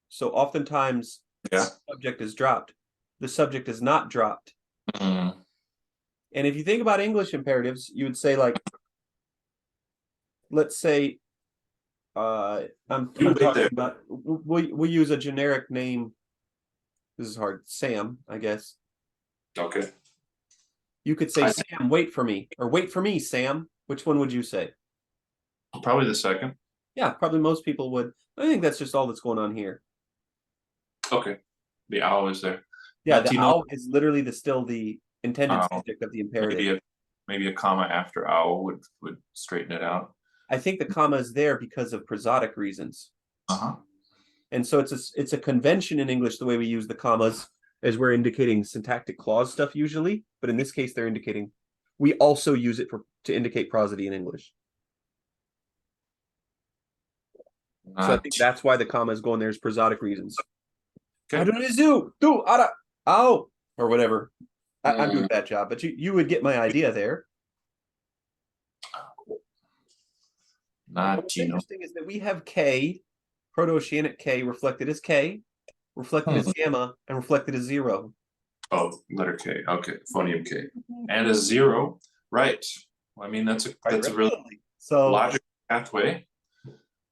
So oftentimes the subject is dropped. The subject is not dropped. And if you think about English imperatives, you would say, like, let's say, I'm talking about, we'll use a generic name. This is hard. Sam, I guess. Okay. You could say, Sam, wait for me. Or wait for me, Sam. Which one would you say? Probably the second. Yeah, probably most people would. I think that's just all that's going on here. Okay. The owl is there. Yeah, the owl is literally still the intended subject of the imperative. Maybe a comma after owl would straighten it out. I think the comma is there because of prosodic reasons. And so it's a convention in English, the way we use the commas, as we're indicating syntactic clause stuff usually. But in this case, they're indicating, we also use it to indicate prosody in English. So I think Not that's why the comma is going there is prosodic reasons. I okay. don't do ara ow or whatever. I'm doing Mm, a bad job, but you would get my idea there. not What's interesting is that we have K, Proto-Oceanic K, reflected as K, reflected as gamma, and reflected as 0. Oh, letter K. Okay, phoneme K, and a 0. Right. Well, I mean, Right, that's a really absolutely. So logical pathway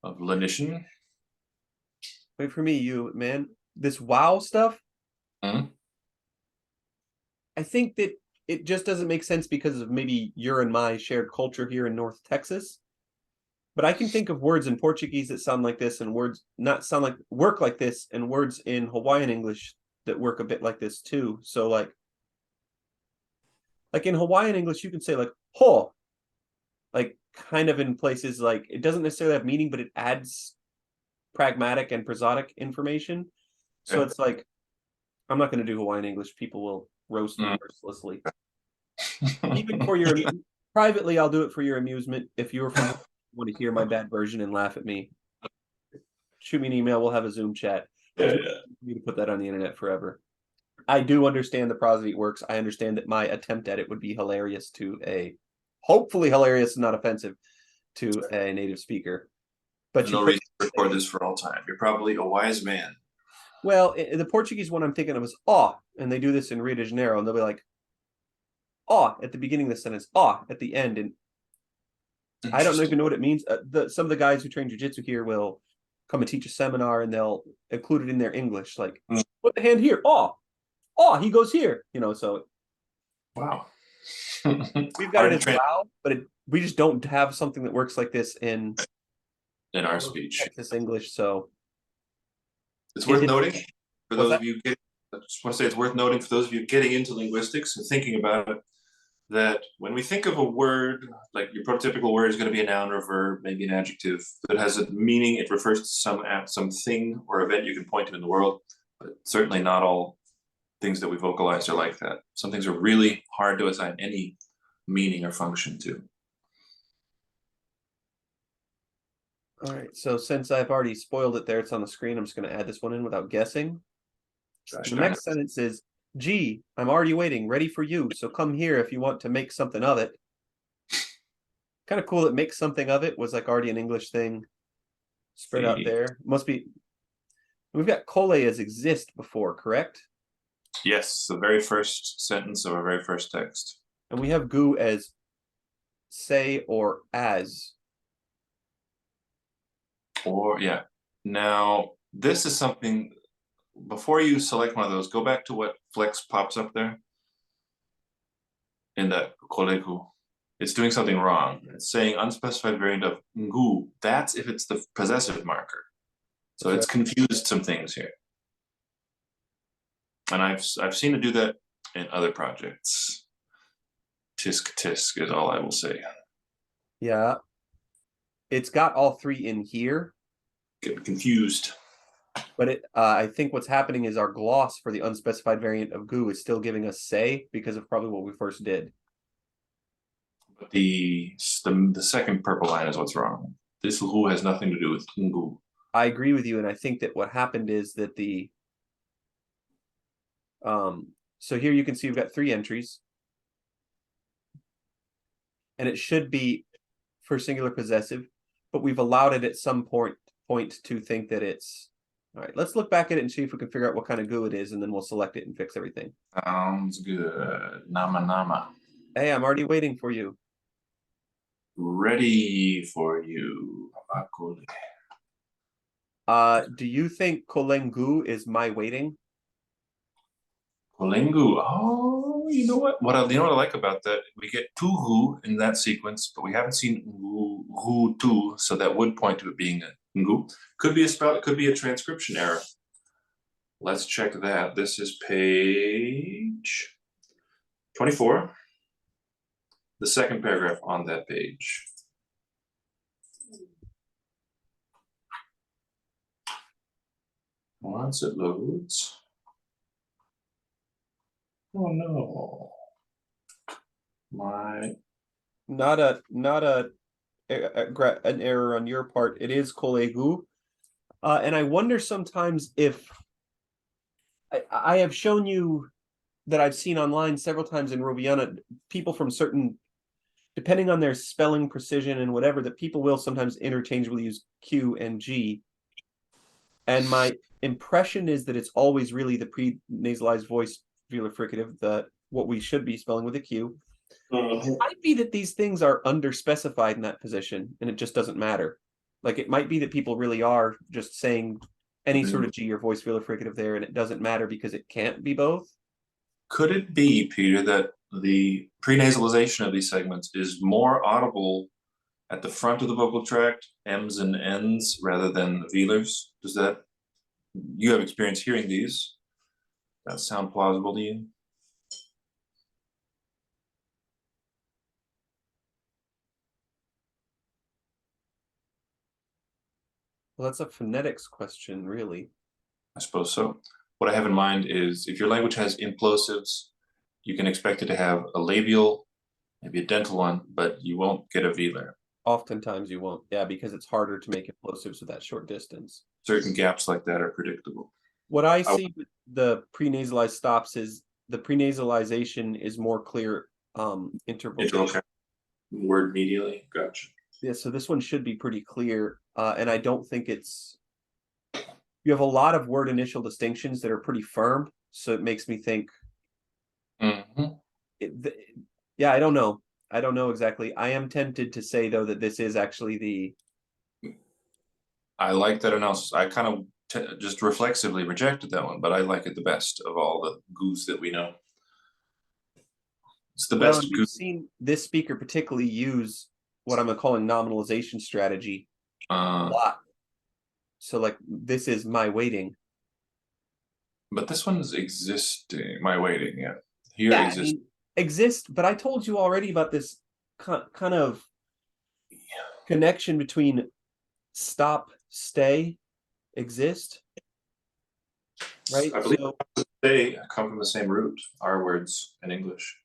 of lenition. wait for me, you man. This wow stuff, Mhm. I think that it just doesn't make sense because of maybe your and my shared culture here in North Texas. But I can think of words in Portuguese that sound like this and words not sound like work like this and words in Hawaiian English that work a bit like this too. So like in Hawaiian English, you can say like ho, like kind of in places like it doesn't necessarily have meaning, but it adds pragmatic and prosodic information. So Okay. it's like I'm not going to do Hawaiian English. People will roast me Mm. mercilessly. Even for your privately, I'll do it for your amusement. If you're from want to hear my bad version and laugh at me, shoot me an email. We'll have a Zoom chat. Yeah, There's no yeah. need for me to put that on the internet forever. I do understand the prosody works. I understand that my attempt at it would be hilarious to a, hopefully hilarious and not offensive to a native speaker. But There's you no put reason to record this for all time. You're probably a wise man. well, the Portuguese one I'm thinking of is "ó," and they do this in Rio de Janeiro, and they'll be like "ó" at the beginning of the sentence, "ó" at the end, and I don't even Interesting. know what it means. Some of the guys who train jujitsu here will come and teach a seminar, and they'll include it in their English, like Mm. put the hand here, "ó," "ó," he goes here, So Wow. we've got it Hard to as train "wow," but we just don't have something that works like this in in our speech. Texas English. So It's it, worth it noting for what's those that? of you I just want to say it's worth noting for those of you getting into linguistics and thinking about it, that when we think of a word, like your prototypical word is going to be a noun or a verb, maybe an adjective that has a meaning. It refers to something or event you can point to in the world, but certainly not all things that we vocalize are like that. Some things are really hard to assign any meaning or function to. All right. So since I've already spoiled it there, it's on the screen. I'm just going to add this one in without guessing. Gosh The darn it. next sentence is, "Gee, I'm already waiting, ready for you. So come here if you want to make something of it." Kind of cool that "make something of it" was like already an English thing spread out See. there. Must be. We've got "cole" as "exist" before, correct? Yes, the very first sentence of our very first text. And we have "gu" as "say" or "as." Or, yeah. Now, this is something, before you select one of those, go back to what flex pops up there in that kolegu. It's doing something wrong. It's saying unspecified variant of ngu. That's if it's the possessive marker. So it's confused some things here. And I've seen it do that in other projects. Tisk tisk is all I will say. Yeah. It's got all three in here, Get confused. but I think what's happening is our gloss for the unspecified variant of "gu" is still giving us "say" because of probably what we first did. But the second purple line is what's wrong. This ngu has nothing to do with ngu. I agree with you, and I think that what happened is that so here you can see we've got three entries, and it should be for singular possessive, but we've allowed it at some point to think that it's all right. Let's look back at it and see if we can figure out what kind of "gu" it is, and then we'll select it and fix everything. Sounds good. Nama nama. Hey, I'm already waiting for you. Ready for you. Do you think "kolengu" is "my waiting"? Kolengu. Oh, you know what? You know what I like about that? We get two hu in that sequence, but we haven't seen hu tu, so that would point to it being a ngu. Could be a spell. It could be a transcription error. Let's check that. This is page 24, the second paragraph on that page. Once it loads. Oh no. My Not an error on your part. It is "kolegu," And I wonder sometimes if I have shown you that I've seen online several times in Roviana, people from certain, depending on their spelling precision and whatever, that people will sometimes interchangeably use Q and G. And my impression is that it's always really the pre-nasalized voice velar fricative, the what we should be spelling with a Q. It might be that these things are underspecified in that position, and it just doesn't matter. Like it might be that people really are just saying any sort of G or voice velar fricative there, and it doesn't matter because it can't be both. Could it be, Peter, that the prenasalization of these segments is more audible at the front of the vocal tract, M's and N's, rather than the velars? Does that, you have experience hearing these? Does that sound plausible to you? Well, that's a phonetics question, really. I suppose so. What I have in mind is if your language has implosives, you can expect it to have a labial, maybe a dental one, but you won't get a velar. Oftentimes you won't, yeah, because it's harder to make implosives with that short distance. Certain gaps like that are predictable. What I see with the prenasalized stops is the prenasalization is more clear interval. Word medially, gotcha. Yeah, so this one should be pretty clear, and I don't think it's. You have a lot of word initial distinctions that are pretty firm, so it makes me think. Yeah, I don't know. I don't know exactly. I am tempted to say though that this is actually the. I like that analysis. I kind of just reflexively rejected that one, but I like it the best of all the goose that we know. It's the best. We've seen this speaker particularly use what I'm calling nominalization strategy a lot. So like this is my waiting. But this one's existing. My waiting, yeah. Here yeah, exists. Exist, but I told you already about this kind of connection between stop, stay, exist. Right? I believe they come from the same root, our words in English.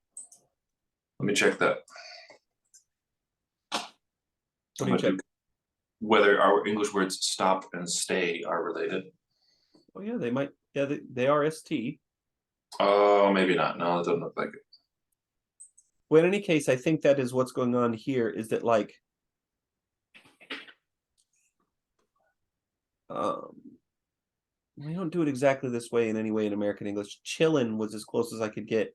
Let me check that. What do you check? Whether our English words stop and stay are related. Oh yeah, they might. Yeah, they are ST. Oh, maybe not. No, it doesn't look like it. Well, in any case, I think that is what's going on here. Is that like, we don't do it exactly this way in any way in American English. Chillin' was as close as I could get.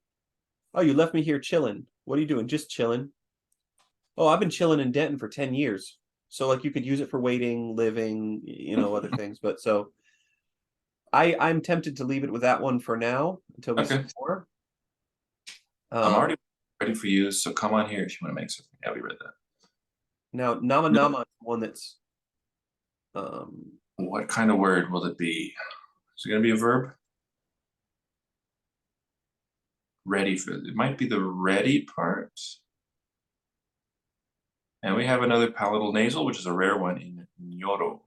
Oh, you left me here chilling. What are you doing? Just chilling. Oh, I've been chilling in Denton for 10 years. So like you could use it for waiting, living, other things. But so I'm tempted to leave it with that one for now until we see more. I'm already ready for you, so come on here if you want to make something. Yeah, we read that. Now, nama is one that's what kind of word will it be? Is it going to be a verb? Ready for it might be the ready part. And we have another palatal nasal, which is a rare one in Nyoro.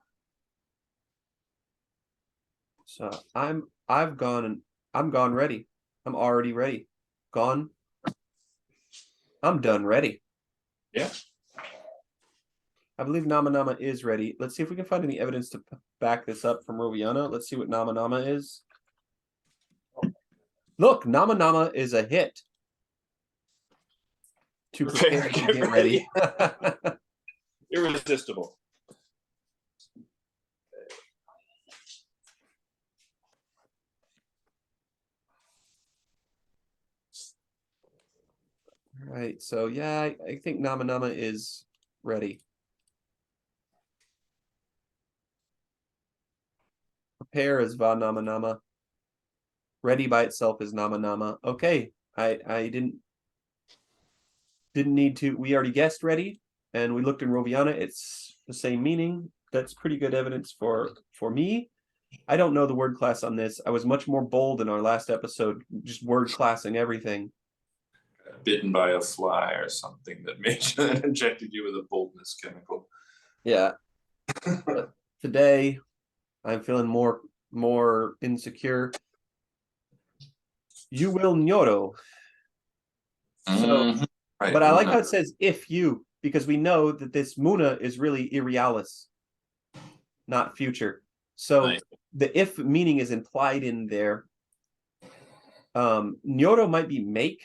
So I'm gone ready. I'm already ready. Gone. I'm done ready. Yeah. I believe nama is ready. Let's see if we can find any evidence to back this up from Roviana. Let's see what nama is. Look, nama is a hit. To prepare to get ready. Irresistible. Right. So yeah, I think nama is ready. Prepare is va nama. Ready by itself is nama. Okay. I didn't need to. We already guessed ready, and we looked in Roviana. It's the same meaning. That's pretty good evidence for me. I don't know the word class on this. I was much more bold in our last episode, just word classing everything. Bitten by a fly or something that made you that injected you with a boldness chemical. Yeah. But today, I'm feeling more insecure. You will Nyoro. So, right. But I like how it says if you, because we know that this Muna is really irrealis, not future. So Nice. the if meaning is implied in there. Nyoto might be make.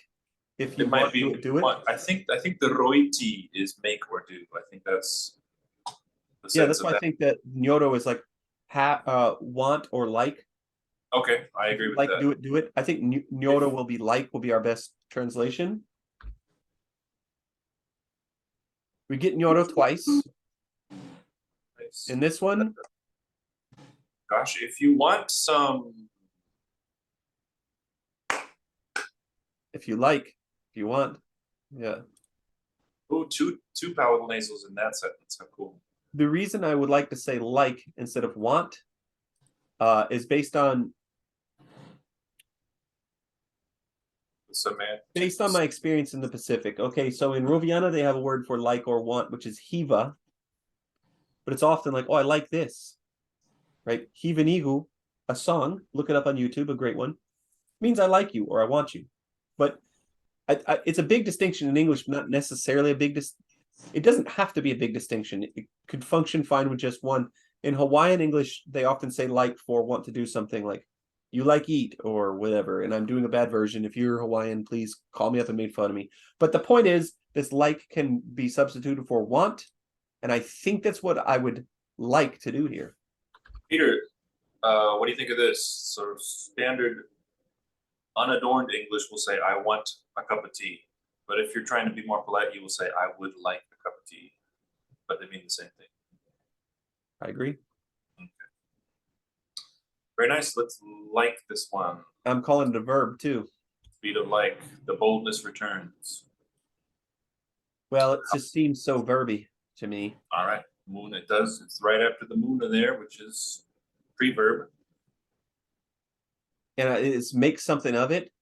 If you It might want be to do it. I think the roiti is make or do. I think that's the Yeah, sense that's of why I that. think that Nyoto is like want or like. Okay, I If agree you with like that. do it, do it. I think Nyoto will be like will be our best translation. We get Nyoto twice. Nice. In this one, Gosh, if you want some, if you like, if you want. Yeah. oh, two palatal nasals in that sentence. How cool. The reason I would like to say like instead of want is based on Semantics. my experience in the Pacific. Okay, so in Roviana they have a word for like or want, which is hiva, but it's often like, oh, I like this, right? Hivanigu, a song, look it up on YouTube, a great one, means I like you or I want you. But it's a big distinction in English, but not necessarily a big it doesn't have to be a big distinction. It could function fine with just one. In Hawaiian English, they often say like for want to do something, like you like eat or whatever. And I'm doing a bad version. If you're Hawaiian, please call me up and make fun of me. But the point is, this like can be substituted for want. And I think that's what I would like to do here. Peter, what do you think of this? Sort of standard, unadorned English will say, I want a cup of tea. But if you're trying to be more polite, you will say, I would like a cup of tea. But they mean the same thing. I agree. Okay. Very nice. Let's like this one. I'm calling it a verb too. Speed of like, the boldness returns. Well, it just seems so verby to me. All right. Moon, it does. It's right after the moon in there, which is pre-verb. And it's make something of it.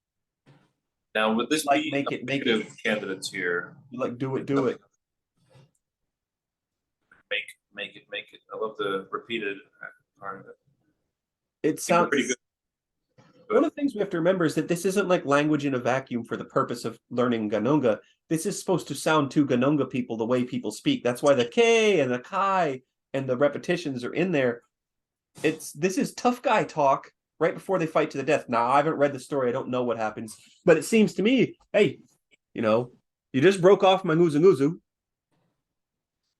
Now, would this Like be make it, candidates here? like do it, do it. Make it. I love the repeated part of it. It I think we're pretty sounds. good. One of the things we have to remember is that this isn't like language in a vacuum for the purpose of learning Ghanongga. This is supposed to sound to Ghanongga people the way people speak. That's why the K and the Kai and the repetitions are in there. This is tough guy talk right before they fight to the death. Now, I haven't read the story. I don't know what happens. But it seems to me, hey, you just broke off my nguzu nguzu.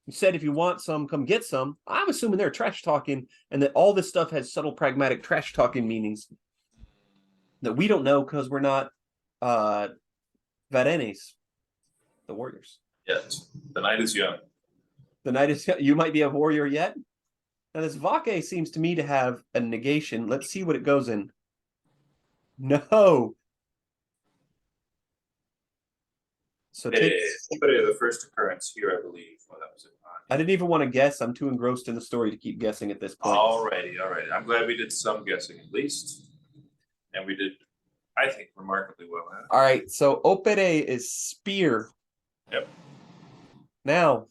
You said if you want some, come get some. I'm assuming they're trash talking and that all this stuff has subtle pragmatic trash talking meanings that we don't know because we're not Varenes, the warriors. Yet the night is young. The night is you might be a warrior yet. Now this Vake seems to me to have a negation. Let's see what it goes in. No. So take. The first occurrence here, I believe. Well, that was it. I didn't even want to guess. I'm too engrossed in the story to keep guessing at this point. Alrighty. I'm glad we did some guessing at least, and we did, I think, remarkably well. Huh? All right. So opere is spear. Yep. Now,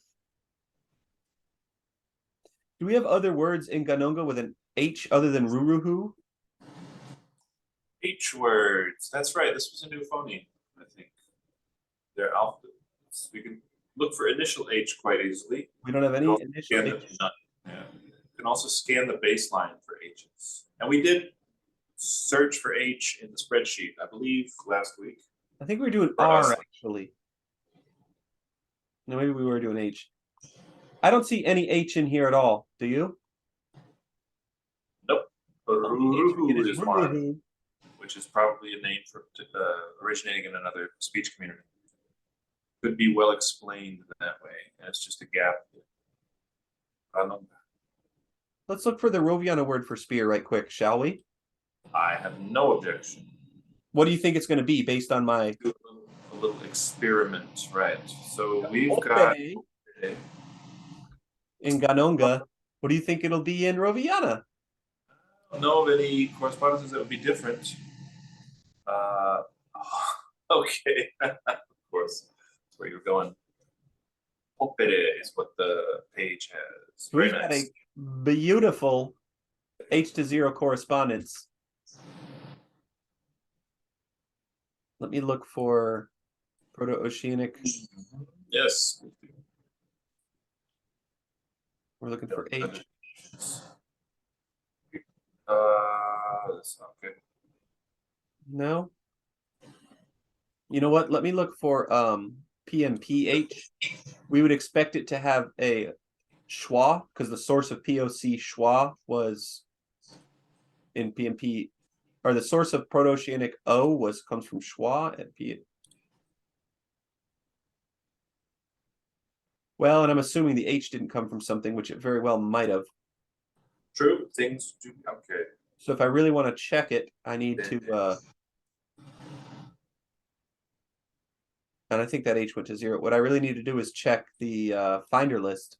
do we have other words in Ghanongga with an H other than ruruhu? H words. That's right. This was a new phoneme, I think. They're alphabets. We can look for initial H quite easily. We don't have any initial H. Yeah. You can also scan the baseline for H's. And we did search for H in the spreadsheet, I believe, last week. I think we were doing R, actually. No, maybe we were doing H. I don't see any H in here at all. Do you? Nope. Ruruhu is one, which is probably a name for originating in another speech community. Could be well explained that way. And it's just a gap. Let's look for the Roviana word for spear right quick, shall we? I have no objection. What do you think it's going to be based on my... A little experiment, right? So we've got... In Ghanongga, what do you think it'll be in Roviana? I don't know of any correspondences that would be different. Okay, of course, that's where you're going. Opere is what the page has. We've got a beautiful H-to-0 correspondence. Let me look for Proto-Oceanic. Yes. We're looking for H. That's not good. No. You know what? Let me look for PMPH. We would expect it to have a schwa because the source of POC schwa was in PMP, or the source of Proto-Oceanic O comes from schwa at P. Well, and I'm assuming the H didn't come from something, which it very well might have. True, things do. Okay. So if I really want to check it, I need to, and I think that H went to 0. What I really need to do is check the finder list.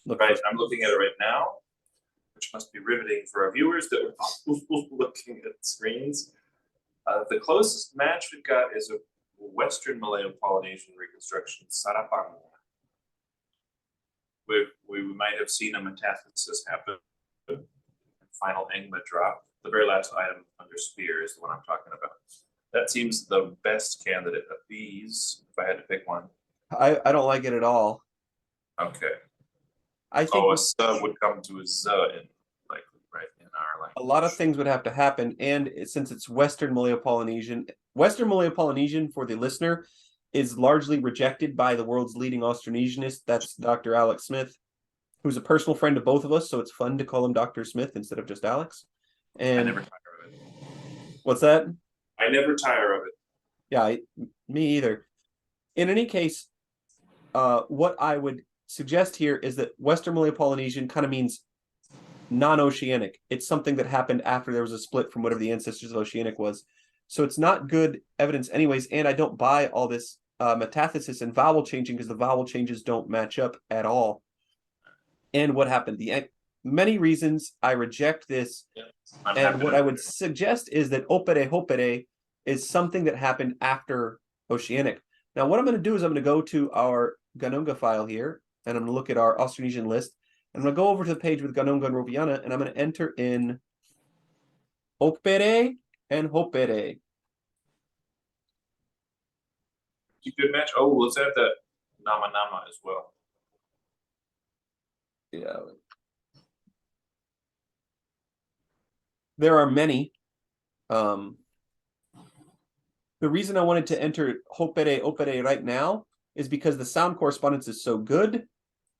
Look right, I'm looking at it right now, which must be riveting for our viewers that are looking at screens. The closest match we've got is a Western Malayo-Polynesian reconstruction, Sarapang. We might have seen a metathesis happen. Final Engma drop. The very last item under spear is the one I'm talking about. That seems the best candidate of these, if I had to pick one. I don't like it at all. Okay. I think a sub would come to a z in likely, right, in our language. A lot of things would have to happen, and since it's Western Malayo-Polynesian for the listener is largely rejected by the world's leading Austronesianist. That's Dr. Alex Smith, who's a personal friend of both of us, so it's fun to call him Dr. Smith instead of just Alex. And I never tire of it. What's that? I never tire of it. Yeah, me either. In any case, what I would suggest here is that Western Malayo-Polynesian kind of means non-oceanic. It's something that happened after there was a split from whatever the ancestors of oceanic was. So it's not good evidence anyways, and I don't buy all this metathesis and vowel changing because the vowel changes don't match up at all. And what happened? Many reasons I reject this. Yeah, and what I would suggest is that opere hopere is something that happened after oceanic. Now, what I'm going to do is I'm going to go to our Ghanongga file here, and I'm going to look at our Austronesian list. I'm going to go over to the page with Ghanongga and Roviana, and I'm going to enter in opere and hopere. Good match. Oh, let's add that nama nama as well. Yeah. There are many. The reason I wanted to enter hopere opere right now is because the sound correspondence is so good.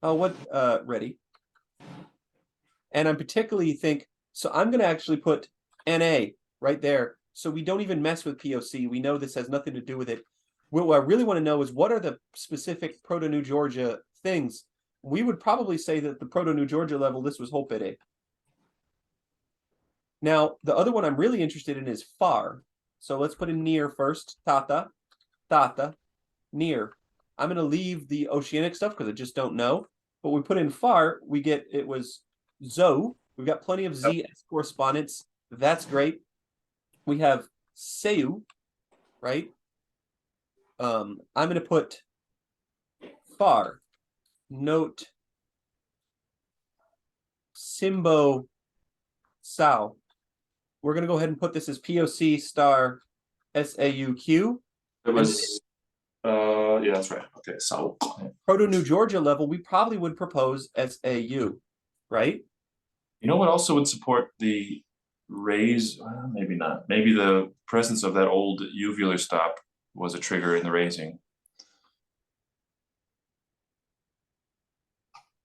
Ready? And I particularly think, so I'm going to actually put NA right there. So we don't even mess with POC. We know this has nothing to do with it. What I really want to know is what are the specific Proto-New Georgia things? We would probably say that the Proto-New Georgia level, this was hopere. Now, the other one I'm really interested in is far. So let's put in near first. Tata, near. I'm going to leave the oceanic stuff because I just don't know. But we put in far, we get, it was zo. We've got plenty of ZS correspondence. That's great. We have seu, right? I'm going to put far. Note Simbo Sao. We're going to go ahead and put this as POC star SAUQ. It was, yeah, that's right. Okay, so Proto-New Georgia level, we probably would propose SAU, right? You know what also would support the raise? Well, maybe not. Maybe the presence of that old uvular stop was a trigger in the raising.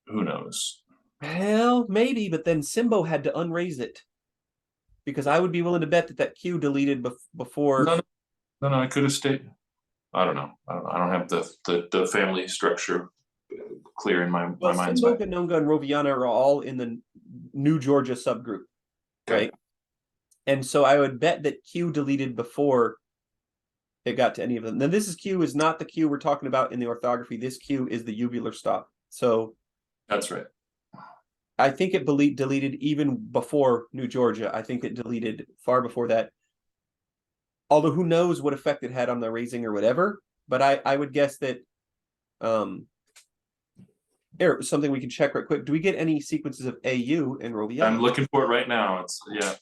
Who knows? Well, maybe, but then Simbo had to unraise it. Because I would be willing to bet that that Q deleted before. No, I could have stayed. I don't know. I don't have the family structure clear in my mind. Simbo, Ghanongga, and Roviana are all in the New Georgia subgroup, right? And so I would bet that Q deleted before it got to any of them. Now this Q is not the Q we're talking about in the orthography. This Q is the uvular stop. So that's right. I think it deleted even before New Georgia. I think it deleted far before that. Although who knows what effect it had on the raising or whatever. But I would guess that here, something we can check right quick. Do we get any sequences of AU in Roviana? I'm looking for it right now. It's yeah.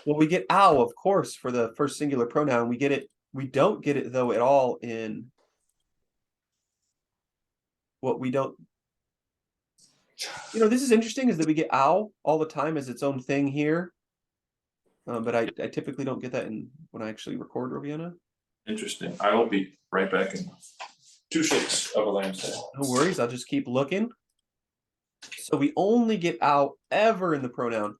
Well, we get ow, of course, for the first singular pronoun. We get it. We don't get it though at all in what we don't. You know, this is interesting is that we get ow all the time as its own thing here. But I typically don't get that when I actually record Roviana. Interesting. I will be right back in 2 shakes of a lamb's tail. No worries, I'll just keep looking. So we only get ow ever in the pronoun.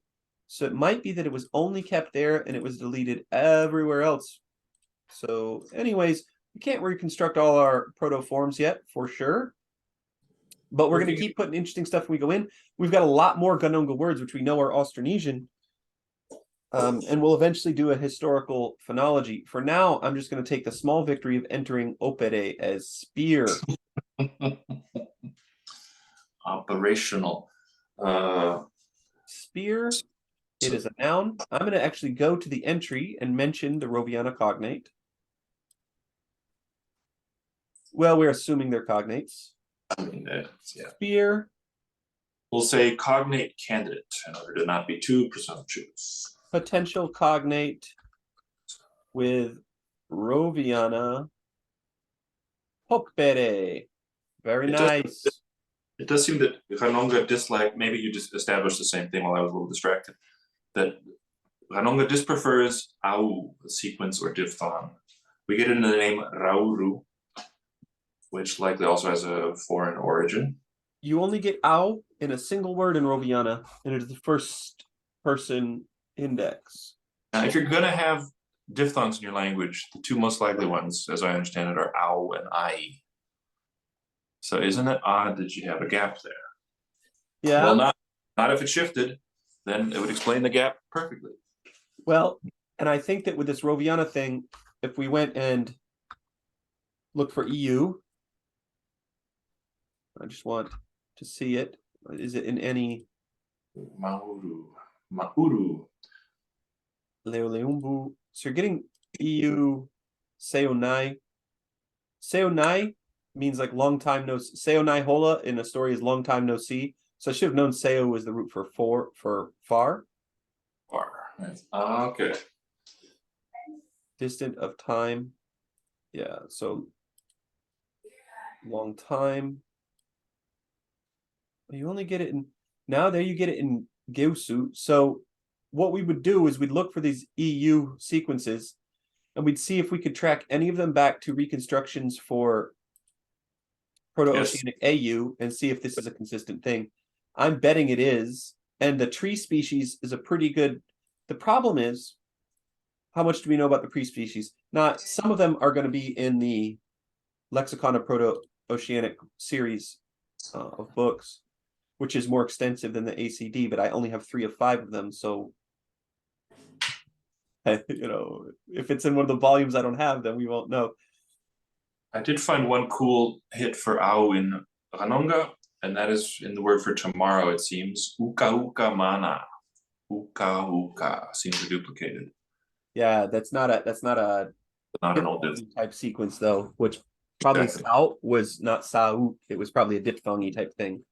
So it might be that it was only kept there and it was deleted everywhere else. So anyways, we can't reconstruct all our proto forms yet, for sure. But we're going to keep putting interesting stuff when we go in. We've got a lot more Ghanongga words, which we know are Austronesian. And we'll eventually do a historical phonology. For now, I'm just going to take the small victory of entering opere as spear. Operational. Spear, it is a noun. I'm going to actually go to the entry and mention the Roviana cognate. Well, we're assuming they're cognates. I mean, yeah. Spear. We'll say cognate candidate in order to not be too presumptuous. Potential cognate with Roviana Hokbere. Very nice. It does seem that Ghanongga dislike, maybe you just established the same thing while I was a little distracted, that Ghanongga disprefers au, a sequence or diphthong. We get it in the name Rauru, which likely also has a foreign origin. You only get au in a single word in Roviana, and it is the first person index. Now, if you're going to have diphthongs in your language, the two most likely ones, as I understand it, are au and ai. So isn't it odd that you have a gap there? Yeah. Well, not if it shifted, then it would explain the gap perfectly. Well, and I think that with this Roviana thing, if we went and looked for EU, I just want to see it. Is it in any? Mauru. Leoleumbu. So you're getting EU Seonai. Seonai means like long time no. Seonai hola in a story is long time no see. So I should have known Seo was the root for far. Far. Okay. Distant of time. Yeah. So long time. You only get it in now. There you get it in Geusu. So what we would do is we'd look for these EU sequences and we'd see if we could track any of them back to reconstructions for Proto-Oceanic AU and see if this is a consistent thing. I'm betting it is. And the tree species is a pretty good. The problem is, how much do we know about the pre-species? Not some of them are going to be in the Lexicon of Proto-Oceanic series of books, which is more extensive than the ACD, but I only have 3 of 5 of them. So, you know, if it's in one of the volumes I don't have, then we won't know. I did find one cool hit for au in Ghanongga, and that is in the word for tomorrow, it seems. Uka uka mana. Uka uka seems duplicated. Yeah, that's not an old type sequence though, which probably Sao was not Sao. It was probably a diphthongy type thing.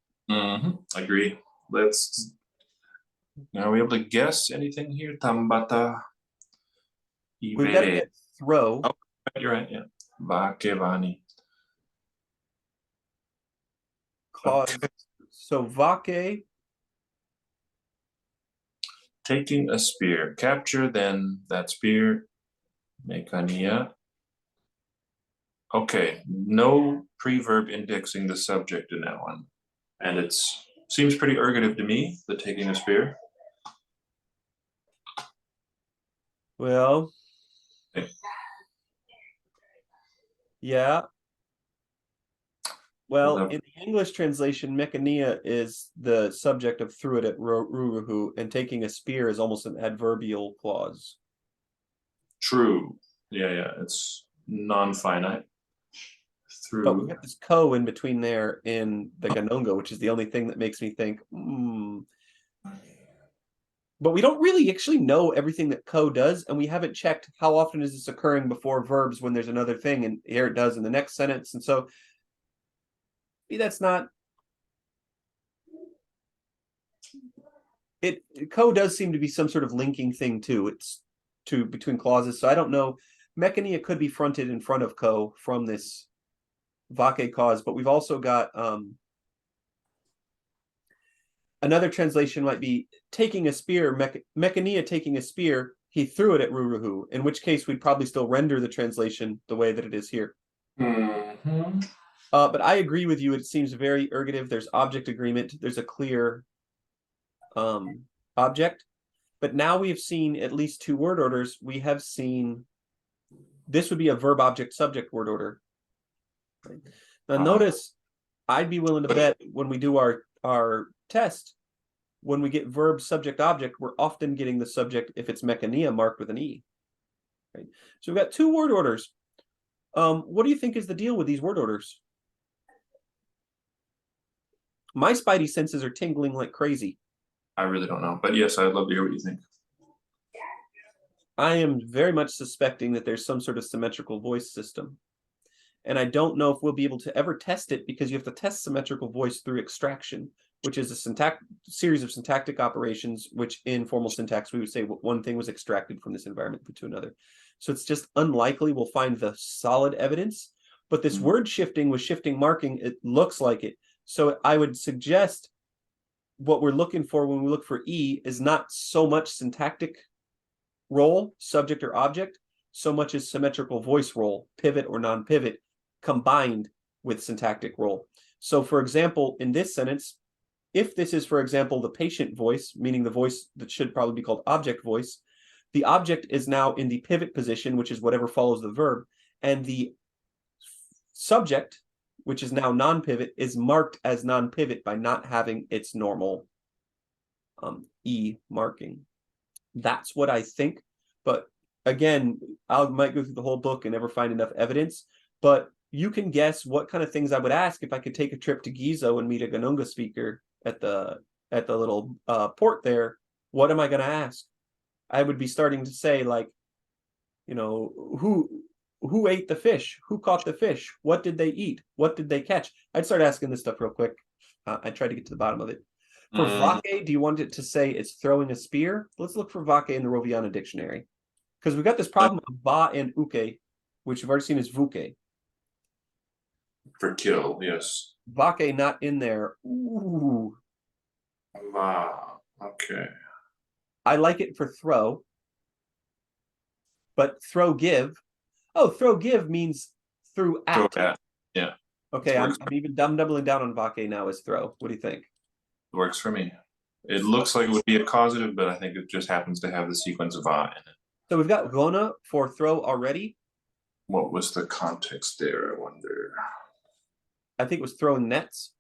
Agree. Are we able to guess anything here? Tambata. We've got to get throw. Oh, you're right, yeah. Vakevani. So vake. Taking a spear. Capture then that spear. Mekania. Okay, no preverb indexing the subject in that one. And it seems pretty ergative to me, the taking a spear. Well, yeah. Well, in the English translation, mekania is the subject of through it at ruruhu, and taking a spear is almost an adverbial clause. True. Yeah, it's non-finite. But we have this ko in between there in the Ghanongga, which is the only thing that makes me think, But we don't really actually know everything that ko does, and we haven't checked how often is this occurring before verbs when there's another thing, and here it does in the next sentence. And so that's not it. Ko does seem to be some sort of linking thing too. It's between clauses. So I don't know. Mekania could be fronted in front of ko from this vake cause, but we've also got Another translation might be taking a spear, Mechania taking a spear, he threw it at Ruruhu, in which case we'd probably still render the translation the way that it is here. But I agree with you. It seems very ergative. There's object agreement. There's a clear object. But now we have seen at least 2 word orders. We have seen this would be a verb object subject word order. Now notice, I'd be willing to bet when we do our test, when we get verb subject object, we're often getting the subject if it's Mechania marked with an E. Right? So we've got 2 word orders. What do you think is the deal with these word orders? My spidey senses are tingling like crazy. I really don't know, but yes, I'd love to hear what you think. I am very much suspecting that there's some sort of symmetrical voice system. And I don't know if we'll be able to ever test it because you have to test symmetrical voice through extraction, which is a series of syntactic operations, which in formal syntax, we would say one thing was extracted from this environment to another. So it's just unlikely we'll find the solid evidence. But this word shifting with shifting marking, it looks like it. So I would suggest what we're looking for when we look for E is not so much syntactic role, subject or object, so much as symmetrical voice role, pivot or non-pivot, combined with syntactic role. So for example, in this sentence, if this is, for example, the patient voice, meaning the voice that should probably be called object voice, the object is now in the pivot position, which is whatever follows the verb, and the subject, which is now non-pivot, is marked as non-pivot by not having its normal E marking. That's what I think. But again, I might go through the whole book and never find enough evidence. But you can guess what kind of things I would ask if I could take a trip to Gizo and meet a Ghanongga speaker at the little port there. What am I going to ask? I would be starting to say, like, you know, who ate the fish? Who caught the fish? What did they eat? What did they catch? I'd start asking this stuff real quick. I tried to get to the bottom of it. For vake, do you want it to say it's throwing a spear? Let's look for vake in the Roviana dictionary. Because we've got this problem of va and uke, which we've already seen as vuke. For kill, yes. Vake not in there. Ooh. Okay. I like it for throw. But throw give. Oh, throw give means through at. Throw at. Yeah. Okay, I'm even doubling down on vake now as throw. What do you think? Works for me. It looks like it would be a causative, but I think it just happens to have the sequence of "a" in it. So we've got gona for throw already. What was the context there, I wonder? I think it was throwing nets.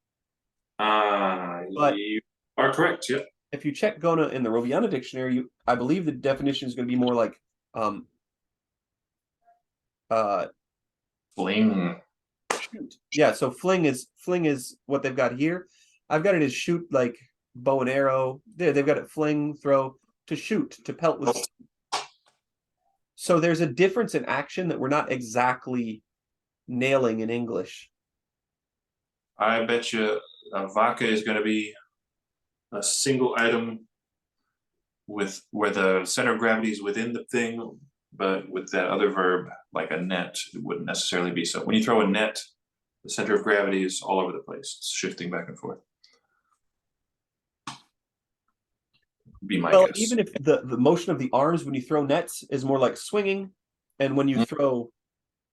But you are correct, yeah. If you check gona in the Roviana dictionary, I believe the definition is going to be more like fling. Shoot. Yeah, so fling is what they've got here. I've got it as shoot, like bow and arrow. There, they've got it fling, throw, to shoot, to pelt with. So there's a difference in action that we're not exactly nailing in English. I bet you vaka is going to be a single item with where the center of gravity is within the thing, but with that other verb, like a net, it wouldn't necessarily be so. When you throw a net, the center of gravity is all over the place. It's shifting back and forth. Be my guess. Even if the motion of the arms when you throw nets is more like swinging, and when you throw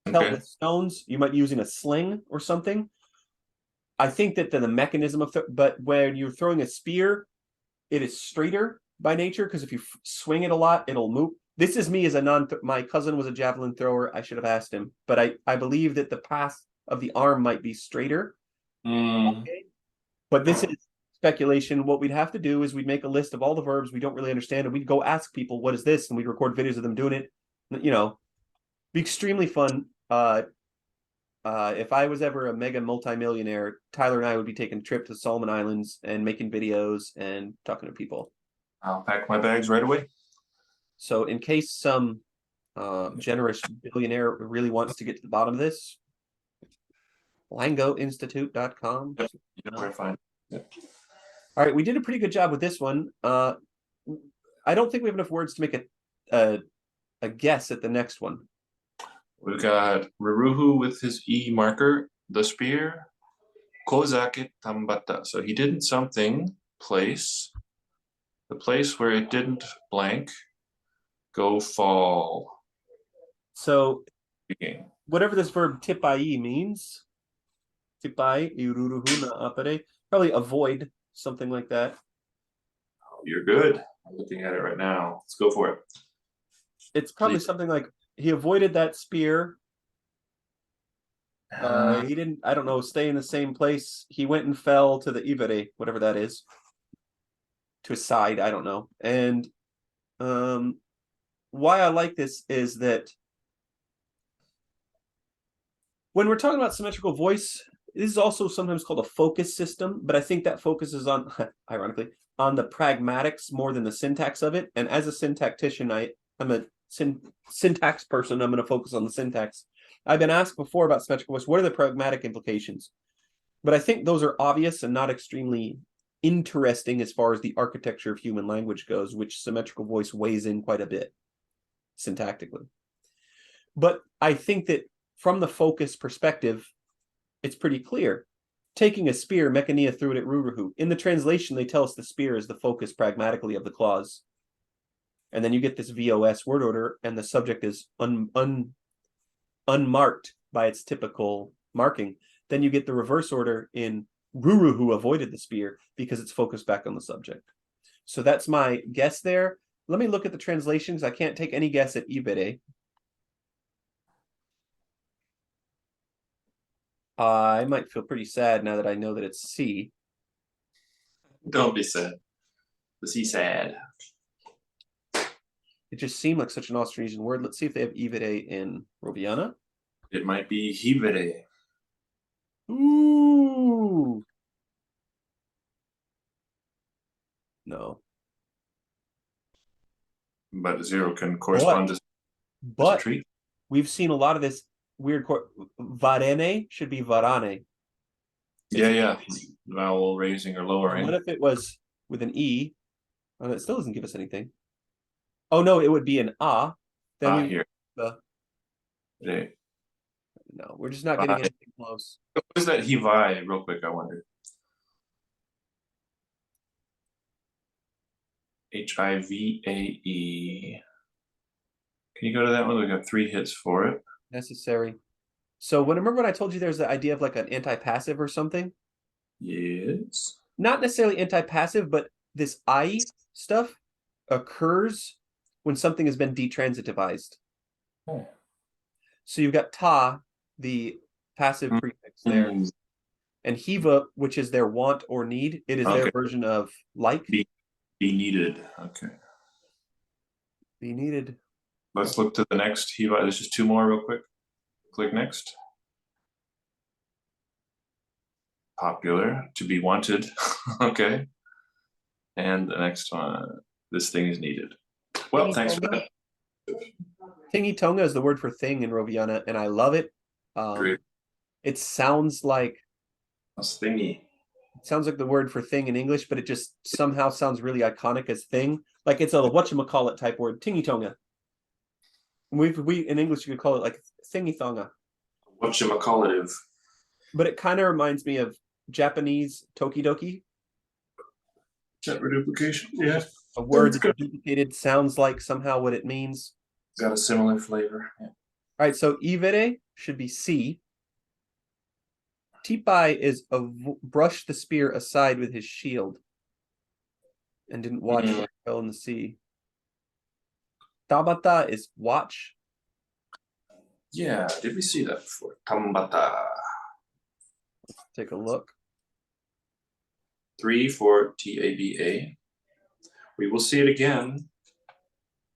pelt with stones, you might be using a sling or something. I think that the mechanism of, but when you're throwing a spear, it is straighter by nature, because if you swing it a lot, it'll move. This is me as a my cousin was a javelin thrower. I should have asked him, but I believe that the path of the arm might be straighter. Okay. But this is speculation. What we'd have to do is we'd make a list of all the verbs we don't really understand, and we'd go ask people, what is this? And we'd record videos of them doing it. You know, be extremely fun. If I was ever a mega multimillionaire, Tyler and I would be taking a trip to the Solomon Islands and making videos and talking to people. I'll pack my bags right away. So in case some generous billionaire really wants to get to the bottom of this, LanGoInstitute.com. Yep. You know where to find it. Yep. All right, we did a pretty good job with this one. I don't think we have enough words to make a guess at the next one. We've got Ruruhu with his E marker, the spear, Kozake Tambata. So he did something place. The place where it didn't blank. Go fall. So Speaking. whatever this verb tipai means, tipai, iruruhu na apare, probably avoid, something like that. You're good. I'm looking at it right now. Let's go for it. It's probably something like he avoided that spear. He didn't, I don't know, stay in the same place. He went and fell to the ivere, whatever that is. To his side, I don't know. And why I like this is that when we're talking about symmetrical voice, this is also sometimes called a focus system, but I think that focuses on, ironically, on the pragmatics more than the syntax of it. And as a syntactician, I'm a syntax person. I'm going to focus on the syntax. I've been asked before about symmetrical voice. What are the pragmatic implications? But I think those are obvious and not extremely interesting as far as the architecture of human language goes, which symmetrical voice weighs in quite a bit syntactically. But I think that from the focus perspective, it's pretty clear. Taking a spear, Mechania threw it at Ruruhu. In the translation, they tell us the spear is the focus pragmatically of the clause. And then you get this VOS word order, and the subject is unmarked by its typical marking. Then you get the reverse order in Ruruhu avoided the spear because it's focused back on the subject. So that's my guess there. Let me look at the translations. I can't take any guess at Ibere. I might feel pretty sad now that I know that it's C. Don't be sad. The C sad. It just seemed like such an Austronesian word. Let's see if they have Ibere in Roviana. It might be hivere. Ooh. No. But 0 can correspond to But tree. We've seen a lot of this weird varene should be varane. Yeah. Vowel raising or lowering. What if it was with an E? Oh, it still doesn't give us anything. Oh no, it would be an A. Then we here. No, we're just not getting anything close. What is that hivai, real quick, I wonder? Hivae. Can you go to that one? We got 3 hits for it. Necessary. So remember when I told you there's the idea of like an anti-passive or something? Yes. Not necessarily anti-passive, but this I stuff occurs when something has been detransitivized. Oh. So you've got ta, the passive prefix there, and hiva, which is their want or need. It is their version of like. Be needed. Okay. Be needed. Let's look to the next hiva. There's just 2 more real quick. Click next. Popular, to be wanted. Okay. And the next one, this thing is needed. Well, thanks for that. Tingy Tonga is the word for thing in Roviana, and I love it. Great. It sounds like Thingy. It sounds like the word for thing in English, but it just somehow sounds really iconic as thing. Like it's a whatchamacallit type word, tingy tonga. We in English you could call it like thingy thonga. Whatchamacallitive. But it kind of reminds me of Japanese tokidoki. Jet reduplication. Yeah. A word that's duplicated sounds like somehow what it means. Got a similar flavor. Yeah. All right, so ivere should be C. Tipai is brush the spear aside with his shield and didn't watch it like fell in the sea. Tabata is watch. Yeah, did we see that before? Tambata. Let's take a look. 3 for TABA. We will see it again.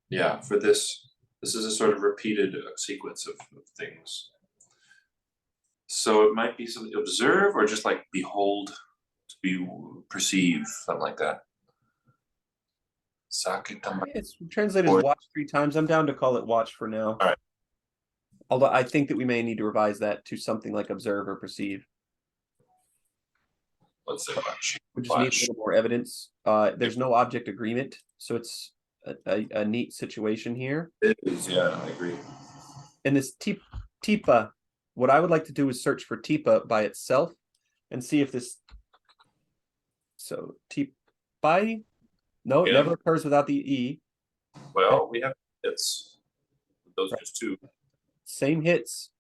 Yeah, for this. This is a sort of repeated sequence of things. So it might be something observe or just like behold, to be perceive, something like that. It's translated as watch 3 times. I'm down to call it watch for now. All right. Although I think that we may need to revise that to something like observe or perceive. Let's say watch. We just need a little more evidence. There's no object agreement, so it's a neat situation here. It is, yeah, I agree. And this tipa, what I would like to do is search for tipa by itself and see if this. So Pai. No, it Yeah. never occurs without the E. Well, we have hits. Those are Right. just two. Same hits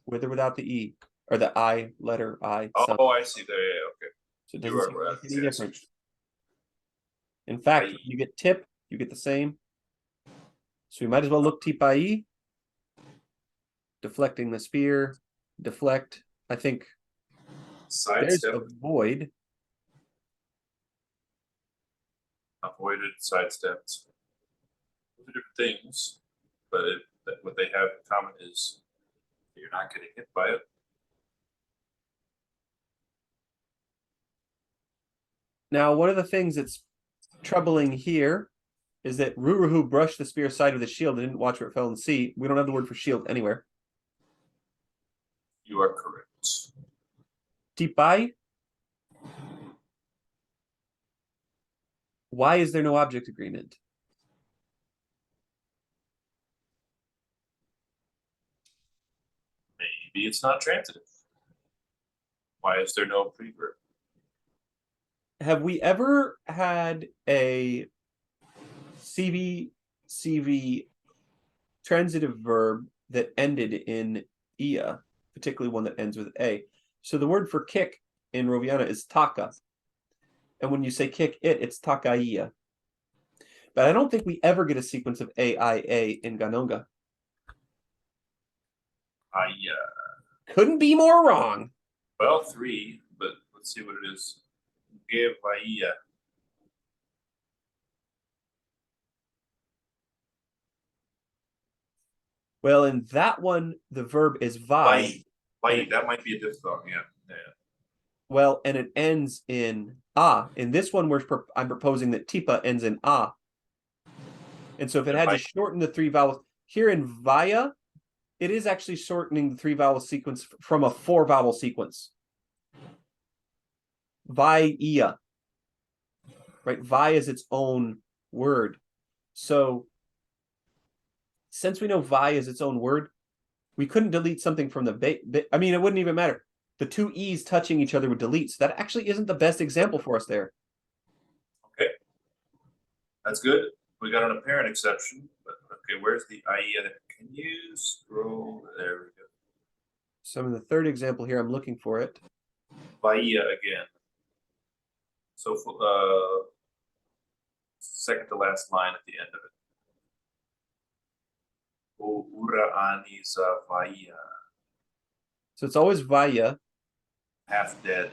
with or without the E or the I letter I. Oh, I see there. Yeah, okay. So it You doesn't are seem to right. make any Yes. difference. In fact, Pai. you get tip, you get the same. So we might as well look tipai. Deflecting the spear. Deflect. I think there's Sidestep. avoid. Avoided, sidestepped. Those are different things, but what they have in common is you're not getting hit by it. Now, one of the things that's troubling here is that Ruruhu brushed the spear aside with his shield and didn't watch where it fell in the sea. We don't have the word for shield anywhere. You are correct. Tipai. Why is there no object agreement? Maybe it's not transitive. Why is there no preverb? Have we ever had a CV transitive verb that ended in ia, particularly one that ends with a? So the word for kick in Roviana is taka. And when you say kick it, it's takaia. But I don't think we ever get a sequence of AIA in Ghanongga. Couldn't be more wrong. Well, three, but let's see what it is. Give Bahia. Well, in that one, the verb is vai. Vai. That might be a diphthong. Yeah. Yeah. Well, and it ends in a. In this one, I'm proposing that tipa ends in a. And so if it had to shorten the three vowels, here in via, it is actually shortening the three vowel sequence from a four vowel sequence. Via. Right? Vi is its own word. So since we know vi is its own word, we couldn't delete something from the I mean, it wouldn't even matter. The two E's touching each other would delete. So that actually isn't the best example for us there. Okay. That's good. We got an apparent exception, but okay, where's the IE? Can you scroll? There we go. So in the third example here, I'm looking for it. Bahia again. So second to last line at the end of it. O Uraani sa Bahia. So it's always via. Half dead.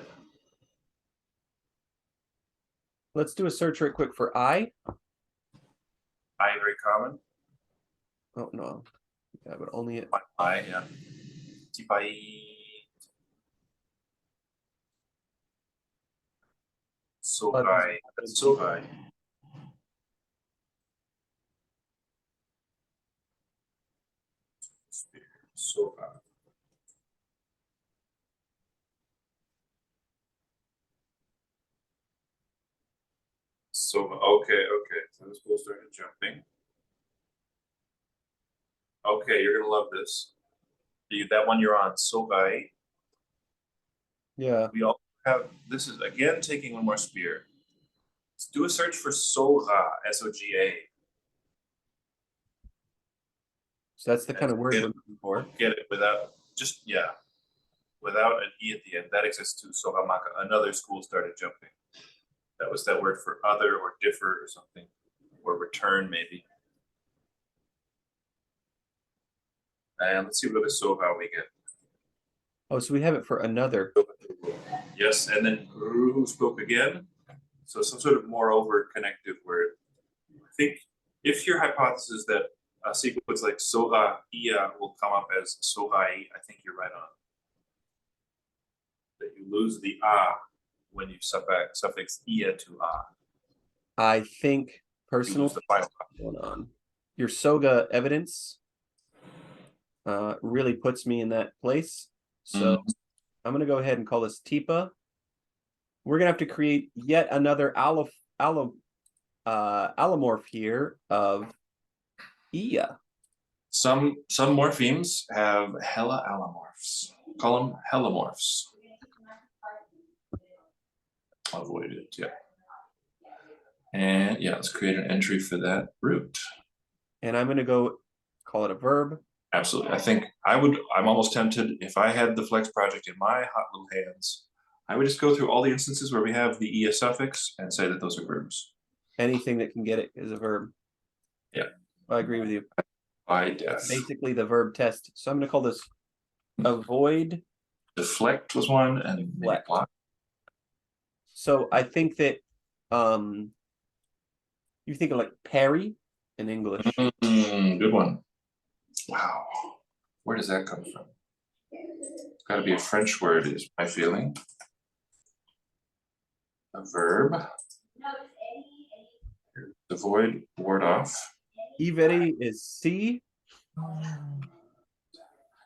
Let's do a search right quick for I. I very common. Oh no. Yeah, but only it. I, yeah. Tipai. Sogai. Sogai. Sogai. So okay. So this will start jumping. Okay, you're gonna love this. That one you're on, Sogai. Yeah. We all have this is again taking one more spear. Let's do a search for Soga, S-O-G-A. So that's the kind of word we're looking for. Get it without without an E at the end. That exists too. Sohamaka. Another school started jumping. That was that word for other or differ or something. Or return maybe. And let's see what other Soha we get. Oh, so we have it for another. Yes, and then who spoke again? So some sort of moreover connective word. I think if your hypothesis that a sequence like Soha Ia will come up as Sohai, I think you're right on. That you lose the A when you suffix Ia to A. I think personally, You lose the final going on. Your Soga evidence really puts me in that place. So I'm going to go ahead and call this Tipa. We're going to have to create yet another allomorph here of Ia. Some morphemes have hella allomorphs. Call them helomorphs. Avoid it, yeah. And yeah, let's create an entry for that root. And I'm going to go call it a verb. Absolutely. I think I'm almost tempted, if I had the Flex project in my hot little hands, I would just go through all the instances where we have the ES suffix and say that those are verbs. Anything that can get it is a verb. Yeah. I agree with you. By death. Basically the verb test. So I'm going to call this avoid. Deflect was one, and Deflect. block. So I think that you think of like parry in English. Good one. Wow. Where does that come from? It's got to be a French word, is my feeling. A verb. Avoid, ward off. Iveri is see.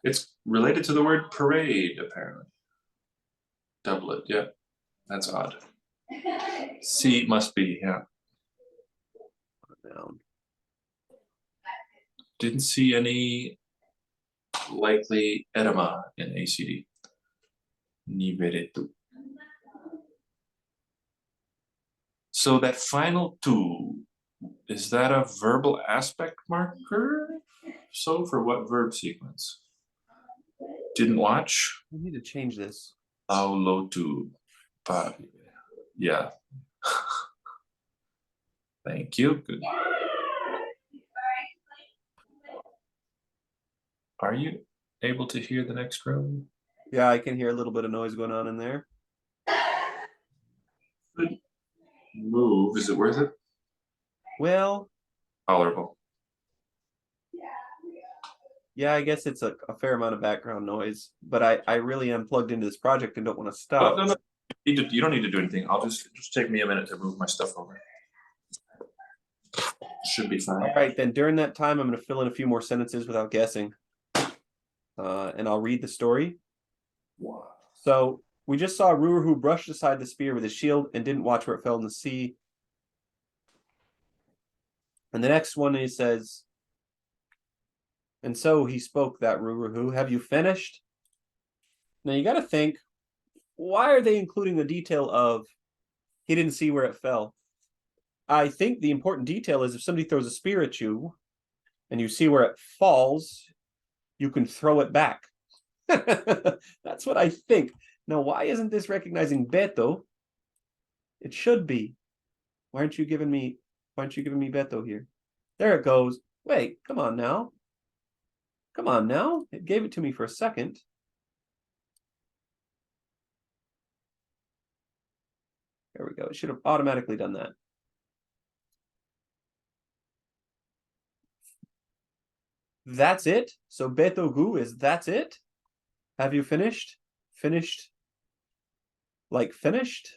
It's related to the word parade, apparently. Doublet, yeah. That's odd. C must be, yeah. Noun. Didn't see any likely edema in ACD. Niveretu. So that final two, is that a verbal aspect marker? So for what verb sequence? Didn't watch? We need to change this. Aulotu. But yeah. Thank you. Good. Are you able to hear the next row? Yeah, I can hear a little bit of noise going on in there. Good move. Is it worth it? Well, Tolerable. yeah, I guess it's a fair amount of background noise, but I really am plugged into this project and don't want to stop. No. You don't need to do anything. I'll just take me a minute to move my stuff over. Should be fine. All right, then during that time, I'm going to fill in a few more sentences without guessing. And I'll read the story. Wow. So we just saw Ruhr who brushed aside the spear with his shield and didn't watch where it fell in the sea. And the next one he says, and so he spoke, that Ruhr, have you finished? Now you got to think, why are they including the detail of he didn't see where it fell? I think the important detail is if somebody throws a spear at you and you see where it falls, you can throw it back. That's what I think. Now, why isn't this recognizing Beto? It should be. Why aren't you giving me Beto here? There it goes. Wait, come on now. Come on now. It gave it to me for a second. There we go. It should have automatically done that. That's it. So Beto Gu is that's it. Have you finished? Finished? Like finished?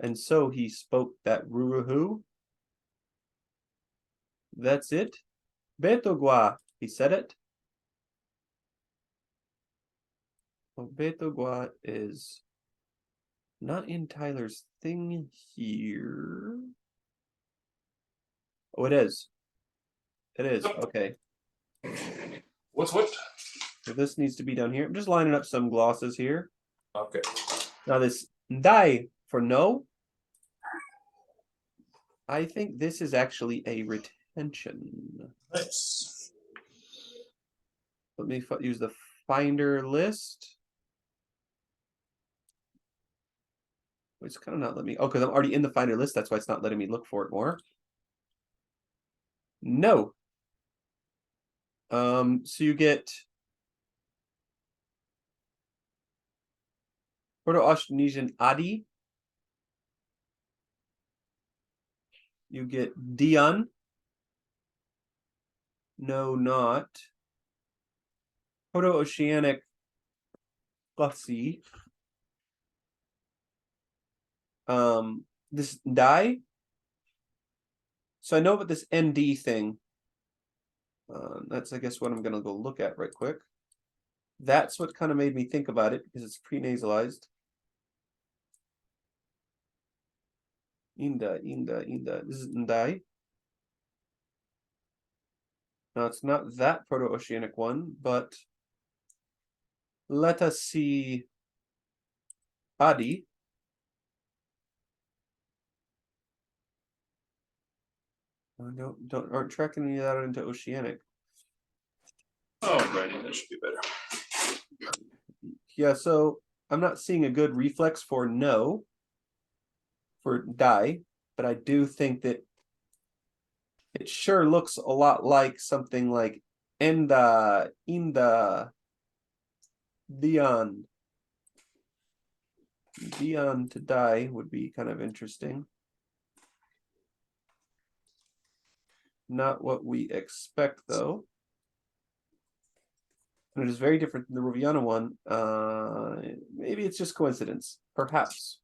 And so he spoke that Ruruhu. That's it. Beto Gua. He said it. Well, Beto Gua is not in Tyler's thing here. Oh, it is. It is. Okay. What's what? So this needs to be down here. I'm just lining up some glosses here. Okay. Now this Ndai for no. I think this is actually a retention. Nice. Let me use the finder list. It's kind of not letting me. Oh, because I'm already in the finder list. That's why it's not letting me look for it more. No. So you get Proto-Austronesian Adi. You get Dion. No, not. Proto-Oceanic Gussie. This die. So I know about this ND thing. That's, I guess, what I'm going to go look at right quick. That's what kind of made me think about it because it's pre-nasalized. Inda. This is Ndai. Now, it's not that Proto-Oceanic one, but let us see Adi. Aren't tracking any of that into Oceanic. Alrighty, that should be better. Yeah, so I'm not seeing a good reflex for no, for die, but I do think that it sure looks a lot like something like enda, inda, beyond. Beyond to die would be kind of interesting. Not what we expect, though. And it is very different than the Ruviana one. Maybe it's just coincidence. Perhaps.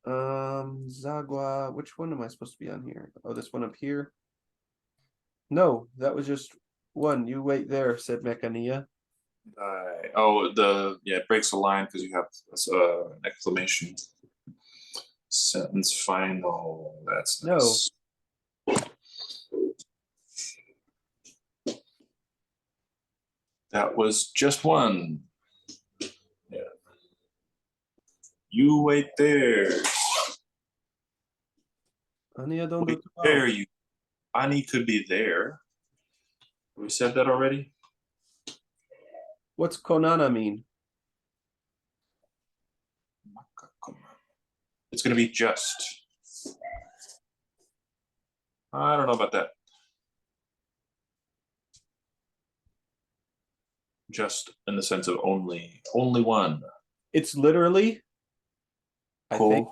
Zagua. Which one am I supposed to be on here? Oh, this one up here. No, that was just one. You wait there, said Mechania. It breaks the line because you have an exclamation. Sentence final. That's nice. That was just one. Yeah. You wait there. Wait there, you. Ani could be there. We said that already. What's Konana mean? It's going to be just. I don't know about that. Just in the sense of only one. It's literally. I think.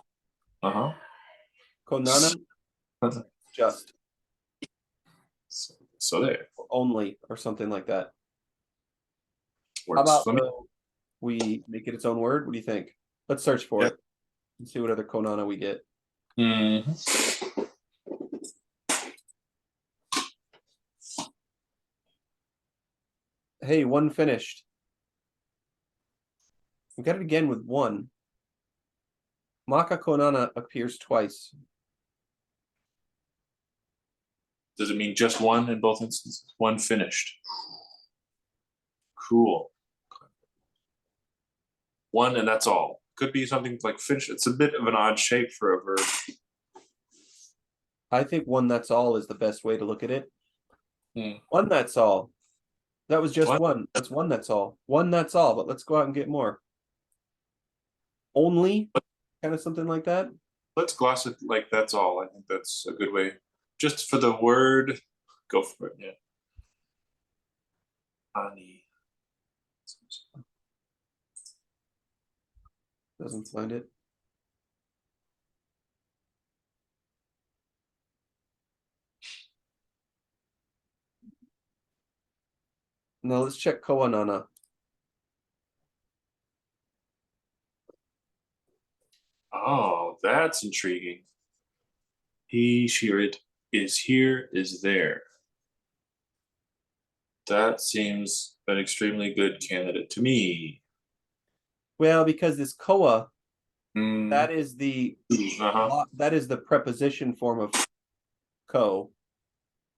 Konana. Just. So there. Only or something like that. Works. How about we make it its own word? What do you think? Let's search for it and see what other Konana we get. Hey, one finished. We got it again with one. Maka Konana appears twice. Does it mean just one in both instances? One finished. Cool. One and that's all. Could be something like finished. It's a bit of an odd shape for a verb. I think one that's all is the best way to look at it. One that's all. That was just one. That's one that's all. One that's all, but let's go out and get more. Only, kind of something like that. Let's gloss it like that's all. I think that's a good way. Just for the word, go for it. Yeah. Ani. Doesn't find it. Now let's check Koanana. Oh, that's intriguing. He, she, it is here, is there. That seems an extremely good candidate to me. Well, because this koa, that is the that is the preposition form of ko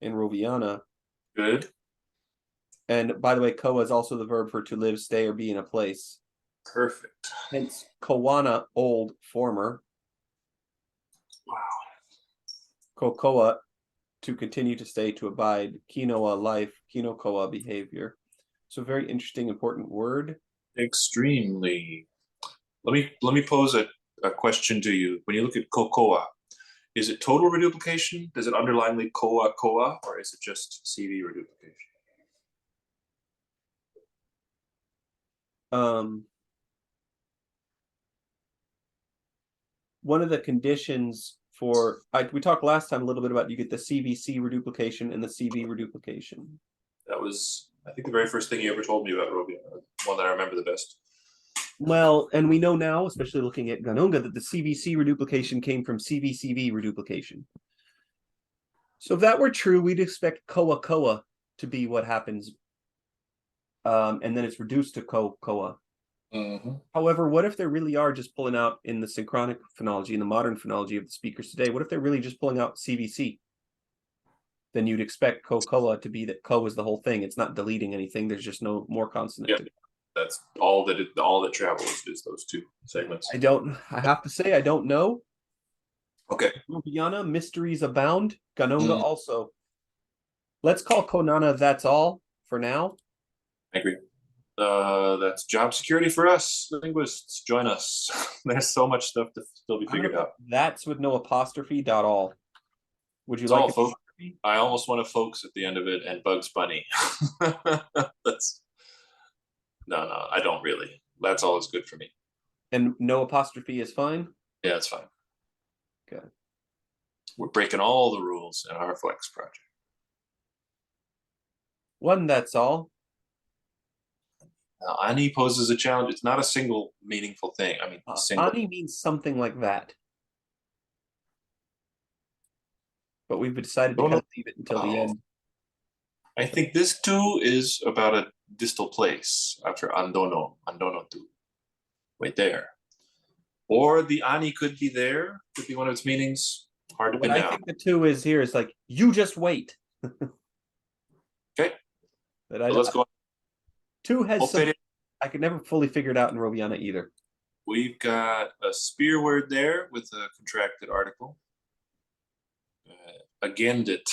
in Roviana. Good. And by the way, koa is also the verb for to live, stay, or be in a place. Perfect. Hence, koana, old, former. Wow. Kokoa, to continue to stay, to abide. Kinoa, life. Kinokoa, behavior. So very interesting, important word. Extremely. Let me pose a question to you. When you look at kokoa, is it total reduplication? Does it underline the koa, or is it just CV reduplication? One of the conditions for we talked last time a little bit about you get the CVC reduplication and the CV reduplication. That was, I think, the very first thing you ever told me about Robia, one that I remember the best. Well, and we know now, especially looking at Ghanongga, that the CVC reduplication came from CVCV reduplication. So if that were true, we'd expect koa to be what happens. And then it's reduced to koa. However, what if they really are just pulling out in the synchronic phonology, in the modern phonology of the speakers today? What if they're really just pulling out CVC? Then you'd expect koa to be that ko is the whole thing. It's not deleting anything. There's just no more consonant. Yeah. To That's all that travels is those two segments. I have to say, I don't know. Okay. Rubiana, mysteries abound. Ghanongga also. Let's call Konana that's all for now. I agree. That's job security for us linguists. Join us. There's so much stuff to still be figured out. That's with no apostrophe. All. Would you It's like all it? folks. I almost want a folks at the end of it and Bugs Bunny. That's no, I don't really. That's all is good for me. And no apostrophe is fine? Yeah, it's fine. Okay. We're breaking all the rules in our Flex project. One that's all. Now, Ani poses a challenge. It's not a single meaningful thing. I mean, single. Ani means something like that. But we've decided to kind of leave it until the end. I think this too is about a distal place after Andono tu. Wait there. Or the Ani could be there, could be one of its meanings. Hard to pin down. I think the two is here is like, you just wait. Okay. So let's go on. Two has some, I could never fully figure it out in Roviana either. We've got a spear word there with a contracted article. Again it.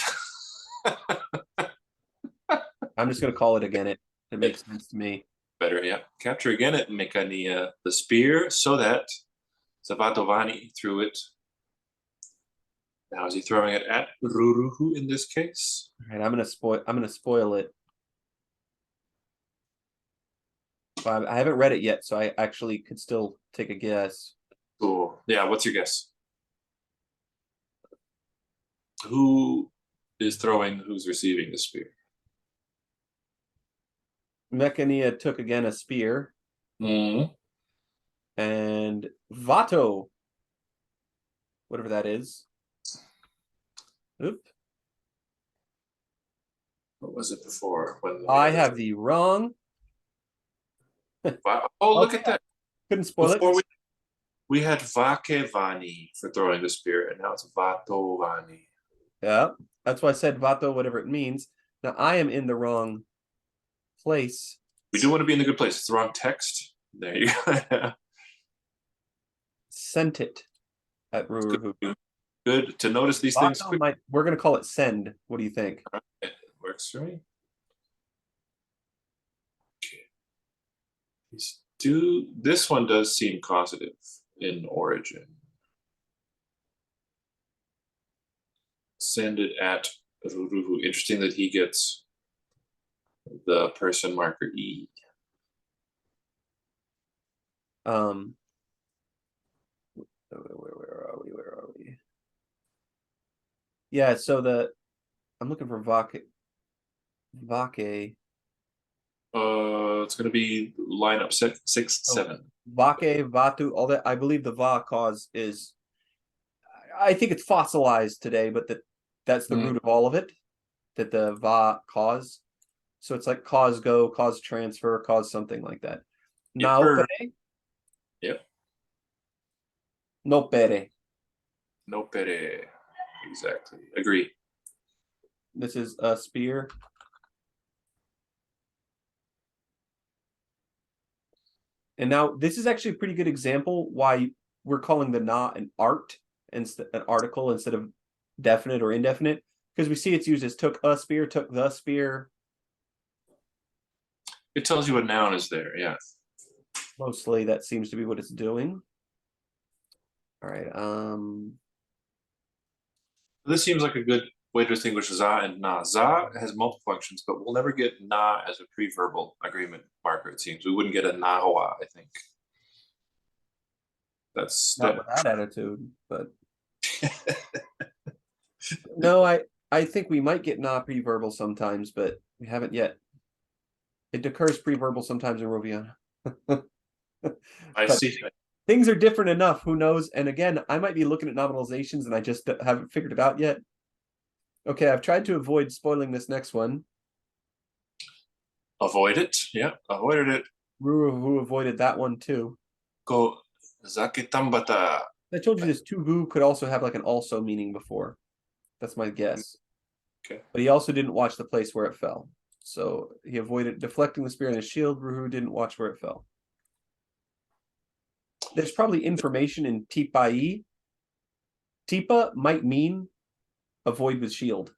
I'm just going to call it again it. It makes sense to me. Better, yeah. Capture again it, Mekania, the spear, so that Savatovani threw it. Now is he throwing it at Ruruhu in this case? All right, I'm gonna spoil it. I haven't read it yet, so I actually could still take a guess. Cool. Yeah, what's your guess? Who is throwing, who's receiving the spear? Mekania took again a spear. Mm. And Vato, whatever that is. Oop. What was it before? When I have the wrong. Oh, look at that. Couldn't spoil before it. We had Vakevani for throwing the spear, and now it's Vatovani. Yeah, that's why I said Vato, whatever it means. Now I am in the wrong place. We do want to be in the good place. It's the wrong text. There you go. Sent it at Ruruhu. Good to notice these things quick. We're going to call it send. What do you think? It works for me. Okay. This one does seem causative in origin. Send it at Ruruhu. Interesting that he gets the person marker E. Where are we? Yeah, so I'm looking for Vake. It's going to be lineup 6, 7. Vake, Vatu, all that. I believe the Va cause is. I think it's fossilized today, but that's the root of all of it. That the Va cause. So it's like cause go, cause transfer, cause something like that. Naopere. Yep. Nopere. Nopere. Exactly. Agree. This is a spear. And now this is actually a pretty good example why we're calling the na an article instead of definite or indefinite, because we see it's used as took a spear, took the spear. It tells you what noun is there, yeah. Mostly that seems to be what it's doing. All right. This seems like a good way to distinguish za and na. Za has multiple functions, but we'll never get na as a pre-verbal agreement marker, it seems. We wouldn't get a nahoa, I think. That's not with that attitude, but no, I think we might get na pre-verbal sometimes, but we haven't yet. It occurs pre-verbal sometimes in Roviana. I see. Things are different enough. Who knows? And again, I might be looking at nominalizations and I just haven't figured it out yet. Okay, I've tried to avoid spoiling this next one. Avoid it. Yeah, avoided it. Ruruhu avoided that one too. Go Zakitambata. I told you this tuvu could also have like an also meaning before. That's my guess. Okay. But he also didn't watch the place where it fell. So he avoided deflecting the spear in his shield. Ruhu didn't watch where it fell. There's probably information in Tipai. Tipa might mean avoid with shield.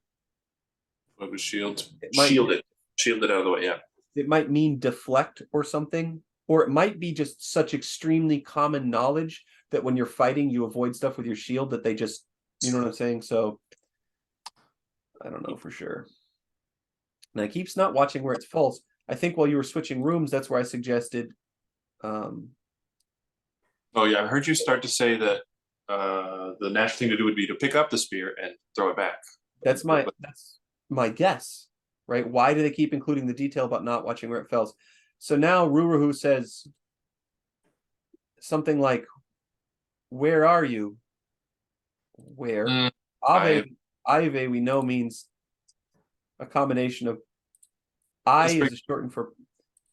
What was shield? might- Shield it. Shield it out of the way, yeah. It might mean deflect or something. Or it might be just such extremely common knowledge that when you're fighting, you avoid stuff with your shield that they just, you know what I'm saying? So I don't know for sure. And I keeps not watching where it's false. I think while you were switching rooms, that's where I suggested. Oh yeah, I heard you start to say that the natural thing to do would be to pick up the spear and throw it back. That's my guess, right? Why do they keep including the detail about not watching where it falls? So now Ruruhu says something like, "Where are you?" Where? Ave we know means a combination of is shortened for.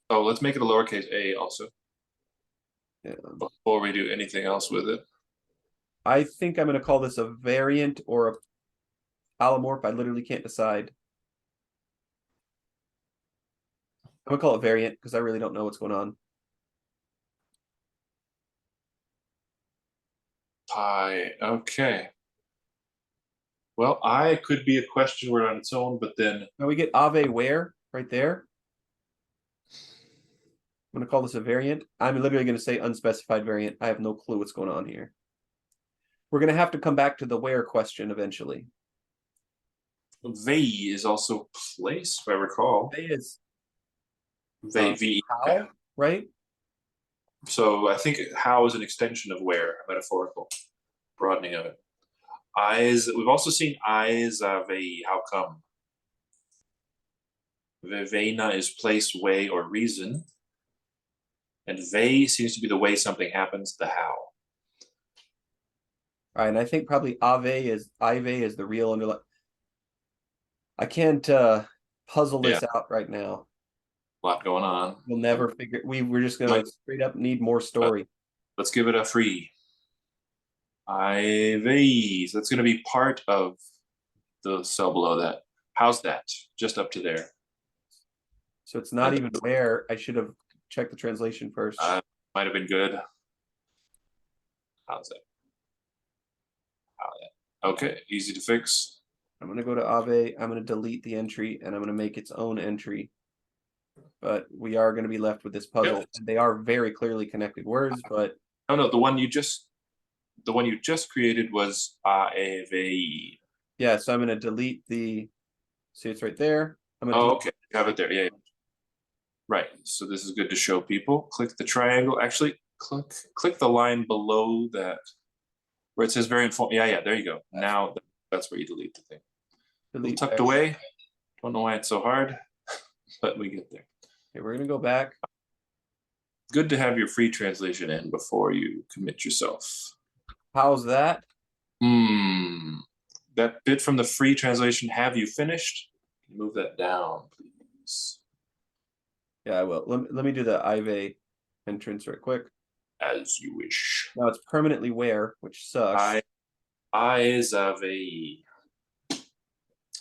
Oh, let's make it a lowercase a also. Yeah. Before we do anything else with it. I think I'm going to call this a variant or a allomorph. I literally can't decide. I'm going to call it variant because I really don't know what's going on. Pi, okay. Well, I could be a question word on its own, but then. Now we get Ave where right there. I'm going to call this a variant. I'm literally going to say unspecified variant. I have no clue what's going on here. We're going to have to come back to the where question eventually. Vei is also place, if I recall. Vei is V. how, right? So I think how is an extension of where, a metaphorical broadening of it. Eyes, we've also seen eyes vei, how come? Vevena is place, way, or reason. And vei seems to be the way something happens, the how. All right, and I think probably Ave is the real underlying. I can't puzzle this out right now. A lot going on. We'll never figure. We're just gonna straight up need more story. Let's give it a free. Ives. That's gonna be part of the cell below that. How's that? Just up to there. So it's not even where. I should have checked the translation first. Might have been good. How's that? Okay, easy to fix. I'm gonna go to Ave. I'm gonna delete the entry and I'm gonna make its own entry. But we are going to be left with this puzzle. Yep. And they are very clearly connected words, but no, the one you just created was AVE. Yeah, so I'm going to delete the. See, it's right there. I'm going to okay, you have it there. Yeah. Right. So this is good to show people. Click the triangle. Actually, click the line below that where it says variant form. Yeah, there you go. Now that's where you delete the thing. Delete tucked away. Don't know why it's so hard, but we get there. Okay, we're going to go back. Good to have your free translation in before you commit yourself. How's that? That bit from the free translation, have you finished? Move that down, please. Yeah, I will. Let me do the Ive entrance right quick. As you wish. Now it's permanently where, which sucks. Eyes of a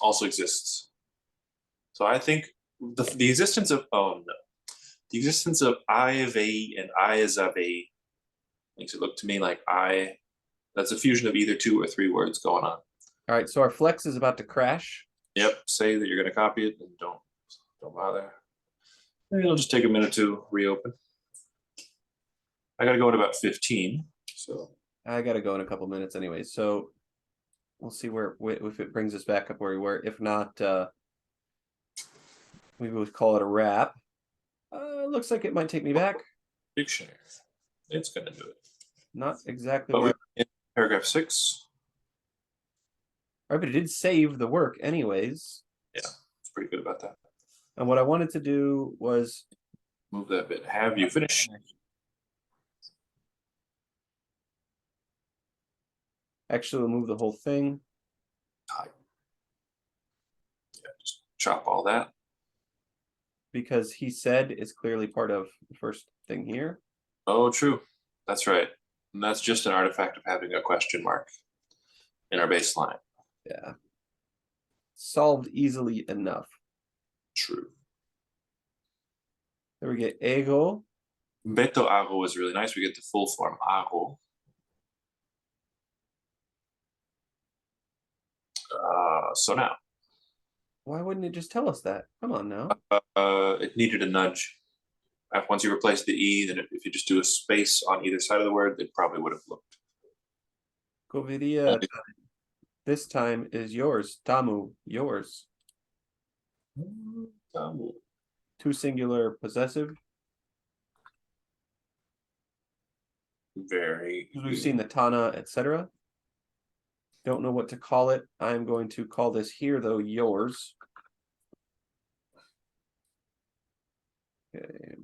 also exists. So I think the existence of the existence of I of a and I is of a makes it look to me like that's a fusion of either 2 or 3 words going on. All right, so our flex is about to crash. Yep, say that you're going to copy it and don't bother. Maybe it'll just take a minute to reopen. I got to go in about 15, so I got to go in a couple minutes anyway. So we'll see if it brings us back up where we were. If not, we would call it a wrap. Looks like it might take me back. Dictionary. It's going to do it. Not exactly. But we're in paragraph 6. All right, but it did save the work anyways. Yeah, it's pretty good about that. And what I wanted to do was move that bit. Have you finished? Actually, we'll move the whole thing. Yeah, just chop all that. Because he said is clearly part of the first thing here. Oh, true. That's right. And that's just an artifact of having a question mark in our baseline. Yeah. Solved easily enough. True. There we get ego. Beto ago is really nice. We get the full form ago. So now. Why wouldn't it just tell us that? Come on now. It needed a nudge. Once you replace the E, then if you just do a space on either side of the word, it probably would have looked. Covidia this time is yours. Tamu, yours. Tamu. Two singular possessive. Very good. We've seen the Tana, etc. Don't know what to call it. I'm going to call this here, though, yours. Okay.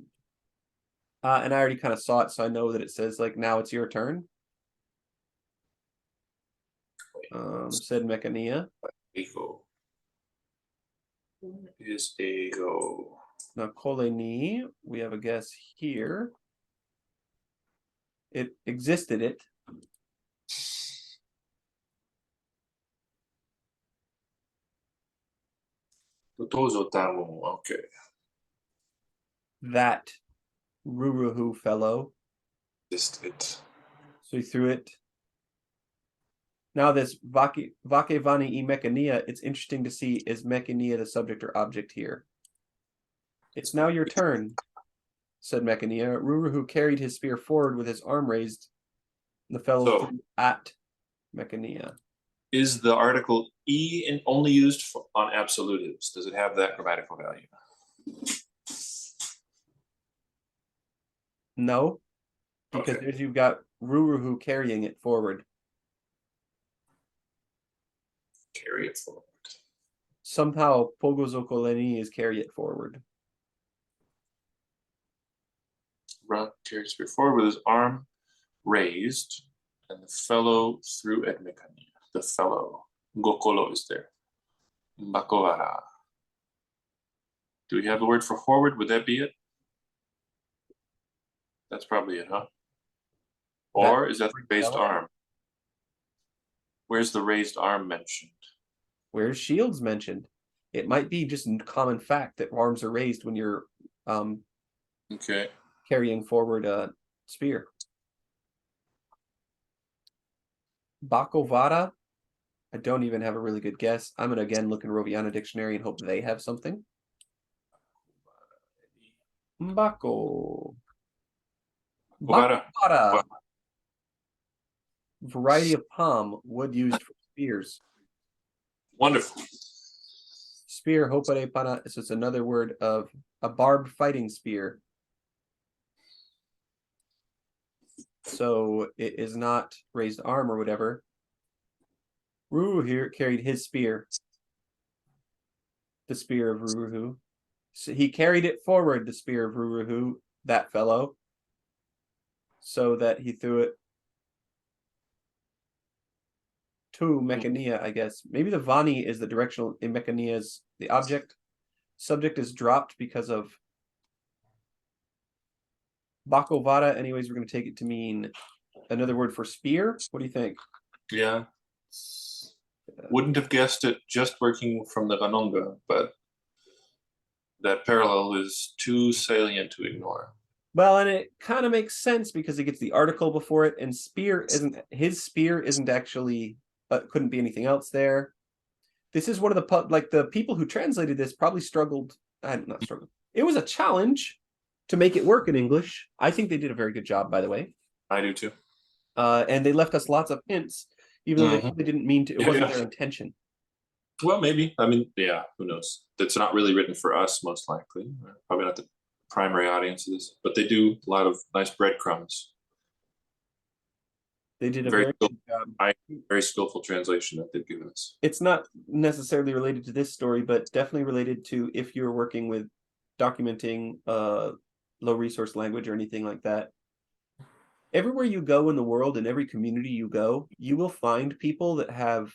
And I already kind of saw it, so I know that it says, like, now it's your turn. Said Mechania. Ego. Is ego. Now, Koleni, we have a guess here. It existed it. Totozo tamu. Okay. That Ruruhu fellow. Existed. So he threw it. Now this Vakevani e Mechania, it's interesting to see, is Mechania the subject or object here? It's now your turn, said Mechania. Ruruhu carried his spear forward with his arm raised. The fellow threw at Mechania. Is the article E only used on absolutives? Does it have that grammatical value? No, because Okay. you've got Ruruhu carrying it forward. Carry it forward. Somehow Pogozokoleni is carry it forward. Run carries spear forward with his arm raised, and the fellow threw at Mechania. The fellow. Gokolo is there. Bakovara. Do we have the word for forward? Would that be it? That's probably it, huh? Or is that the raised arm? Where's the raised arm mentioned? Where's shields mentioned? It might be just a common fact that arms are raised when you're okay. Carrying forward a spear. Bakovara, I don't even have a really good guess. I'm going to again look in Roviana Dictionary and hope they have something. Bako. Bakovara. Variety of palm, wood used for spears. Wonderful. Spear, hopare pana. So it's another word of a barbed fighting spear. So it is not raised arm or whatever. Ruruhu here carried his spear. The spear of Ruruhu. So he carried it forward, the spear of Ruruhu, that fellow, so that he threw it to Mechania, I guess. Maybe the Vani is the directional in Mechania's the object. Subject is dropped because of Bakovara. Anyways, we're going to take it to mean another word for spear. What do you think? Yeah. Wouldn't have guessed it just working from the Ghanongga, but that parallel is too salient to ignore. Well, and it kind of makes sense because it gets the article before it, and his spear isn't actually couldn't be anything else there. This is one of the people who translated this probably struggled. Not struggled. It was a challenge to make it work in English. I think they did a very good job, by the way. I do too. And they left us lots of hints, even though they didn't mean to. It wasn't their intention. Well, maybe. I mean, yeah, who knows? That's not really written for us, most likely. Probably not the primary audience of this, but they do a lot of nice breadcrumbs. They did a very good job. Very skillful translation that they've given us. It's not necessarily related to this story, but definitely related to if you're working with documenting low resource language or anything like that. Everywhere you go in the world, in every community you go, you will find people that have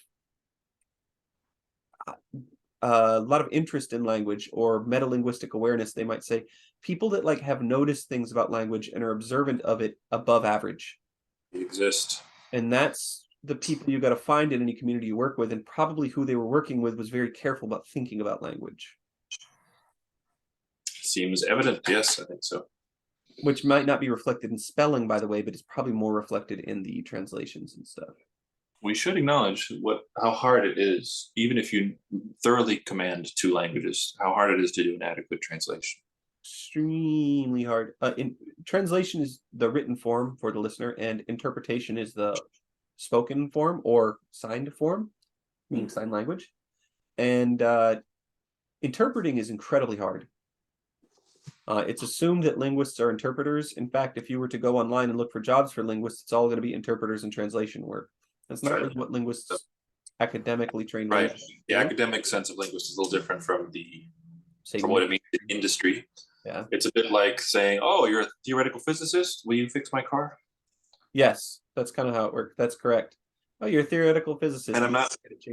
a lot of interest in language or metalinguistic awareness, they might say. People that like have noticed things about language and are observant of it above average. They exist. And that's the people you got to find in any community you work with, and probably who they were working with was very careful about thinking about language. Seems evident. Yes, I think so. Which might not be reflected in spelling, by the way, but it's probably more reflected in the translations and stuff. We should acknowledge how hard it is, even if you thoroughly command two languages, how hard it is to do an adequate translation. Extremely hard. Translation is the written form for the listener, and interpretation is the spoken form or signed form, meaning sign language. And interpreting is incredibly hard. It's assumed that linguists are interpreters. In fact, if you were to go online and look for jobs for linguists, it's all going to be interpreters and translation work. That's not really what linguists academically trained. Right. The academic sense of linguist is a little different from Same what it means in industry. Yeah. It's a bit like saying, "Oh, you're a theoretical physicist. Will you fix my car?" Yes, that's kind of how it works. That's correct. Oh, you're a theoretical physicist. And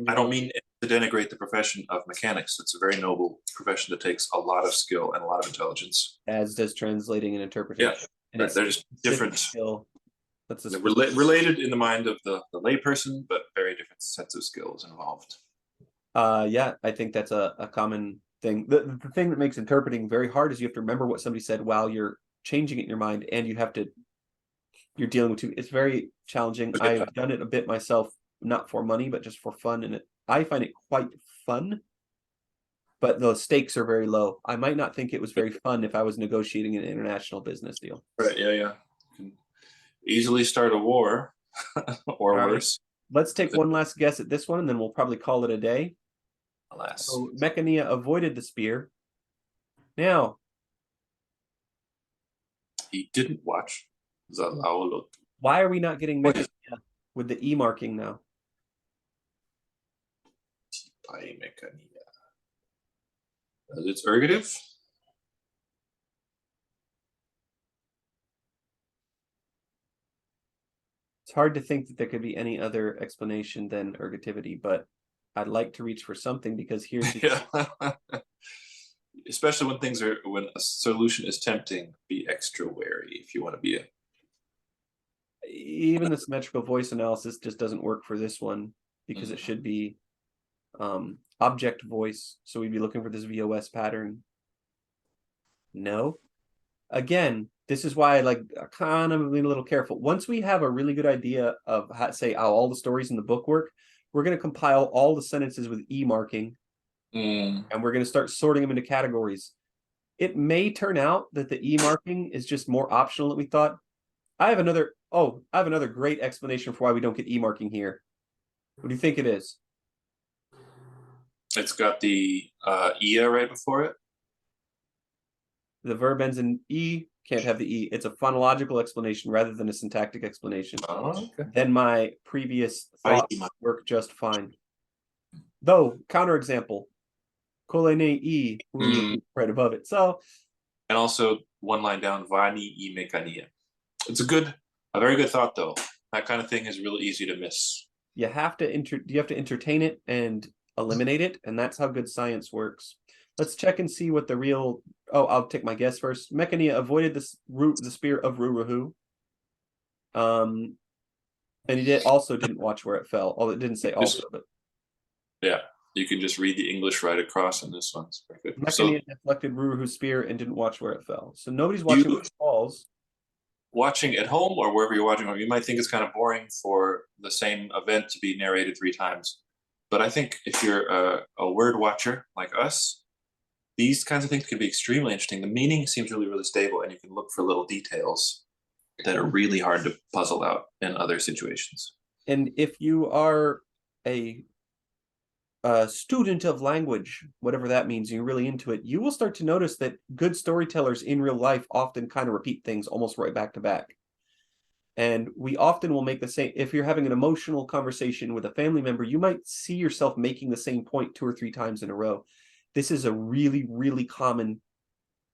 I don't mean to denigrate the profession of mechanics. It's a very noble profession that takes a lot of skill and a lot of intelligence. As does translating and interpreting. Yeah, and right. They're just different. Skill. That's related in the mind of the layperson, but very different sets of skills involved. Yeah, I think that's a common thing. The thing that makes interpreting very hard is you have to remember what somebody said while you're changing it in your mind, and you're dealing with two. It's very challenging. I've done it a bit myself, not for money, but just for fun, and I find it quite fun. But the stakes are very low. I might not think it was very fun if I was negotiating an international business deal. Right, yeah. You can easily start a war or worse. Let's take one last guess at this one, and then we'll probably call it a day. Alas. So Mechania avoided the spear. Now, he didn't watch the Laolo. Why are we not getting Mechania with the E marking now? It's ergative. It's hard to think that there could be any other explanation than ergativity, but I'd like to reach for something because here's yeah. Especially when a solution is tempting, be extra wary if you want to be even the symmetrical voice analysis just doesn't work for this one because it should be object voice. So we'd be looking for this VOS pattern. No. Again, this is why I kind of being a little careful. Once we have a really good idea of how all the stories in the book work, we're going to compile all the sentences with E marking, and we're going to start sorting them into categories. It may turn out that the E marking is just more optional than we thought. I have another great explanation for why we don't get E marking here. What do you think it is? It's got the ia right before it. The verb ends in E, can't have the E. It's a phonological explanation rather than a syntactic explanation. Oh, okay. Then my previous thoughts work just fine. Though, counterexample, kolene E right above it. So, and also one line down, vani e mekania. It's a very good thought though. That kind of thing is really easy to miss. You have to entertain it and eliminate it, and that's how good science works. Let's check and see what the real. Oh, I'll take my guess first. Mechania avoided the spear of Ruruhu. And he didn't watch where it fell. Although it didn't say also, but yeah, you can just read the English right across in this one. It's perfect. Mechania deflected Ruruhu's spear and didn't watch where it fell. So nobody's watching where it falls. Watching at home or wherever you're watching, you might think it's kind of boring for the same event to be narrated 3 times. But I think if you're a word watcher like us, these kinds of things can be extremely interesting. The meaning seems really, really stable, and you can look for little details that are really hard to puzzle out in other situations. And if you are a student of language, whatever that means, you're really into it, you will start to notice that good storytellers in real life often kind of repeat things almost right back to back. And we often will make the same. If you're having an emotional conversation with a family member, you might see yourself making the same point 2 or 3 times in a row. This is a really, really common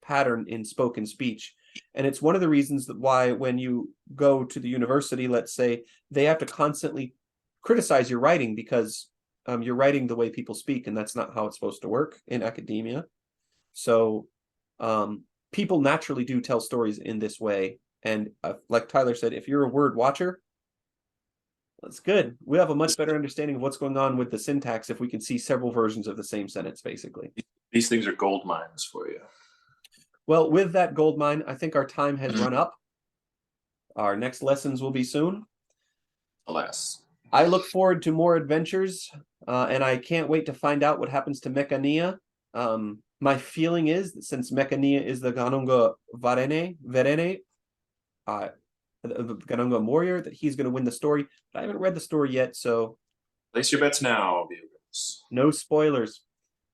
pattern in spoken speech. And it's one of the reasons that why when you go to the university, let's say, they have to constantly criticize your writing because you're writing the way people speak, and that's not how it's supposed to work in academia. So people naturally do tell stories in this way. And like Tyler said, if you're a word watcher, that's good. We have a much better understanding of what's going on with the syntax if we can see several versions of the same sentence, basically. These things are gold mines for you. Well, with that gold mine, I think our time has run up. Our next lessons will be soon. Alas. I look forward to more adventures, and I can't wait to find out what happens to Mechania. My feeling is that since Mechania is the Ghanongga Verene, the Ghanongga warrior, that he's going to win the story. But I haven't read the story yet, so Place your bets now, viewers. no spoilers.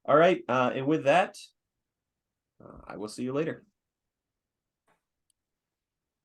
All right, and with that, I will see you later.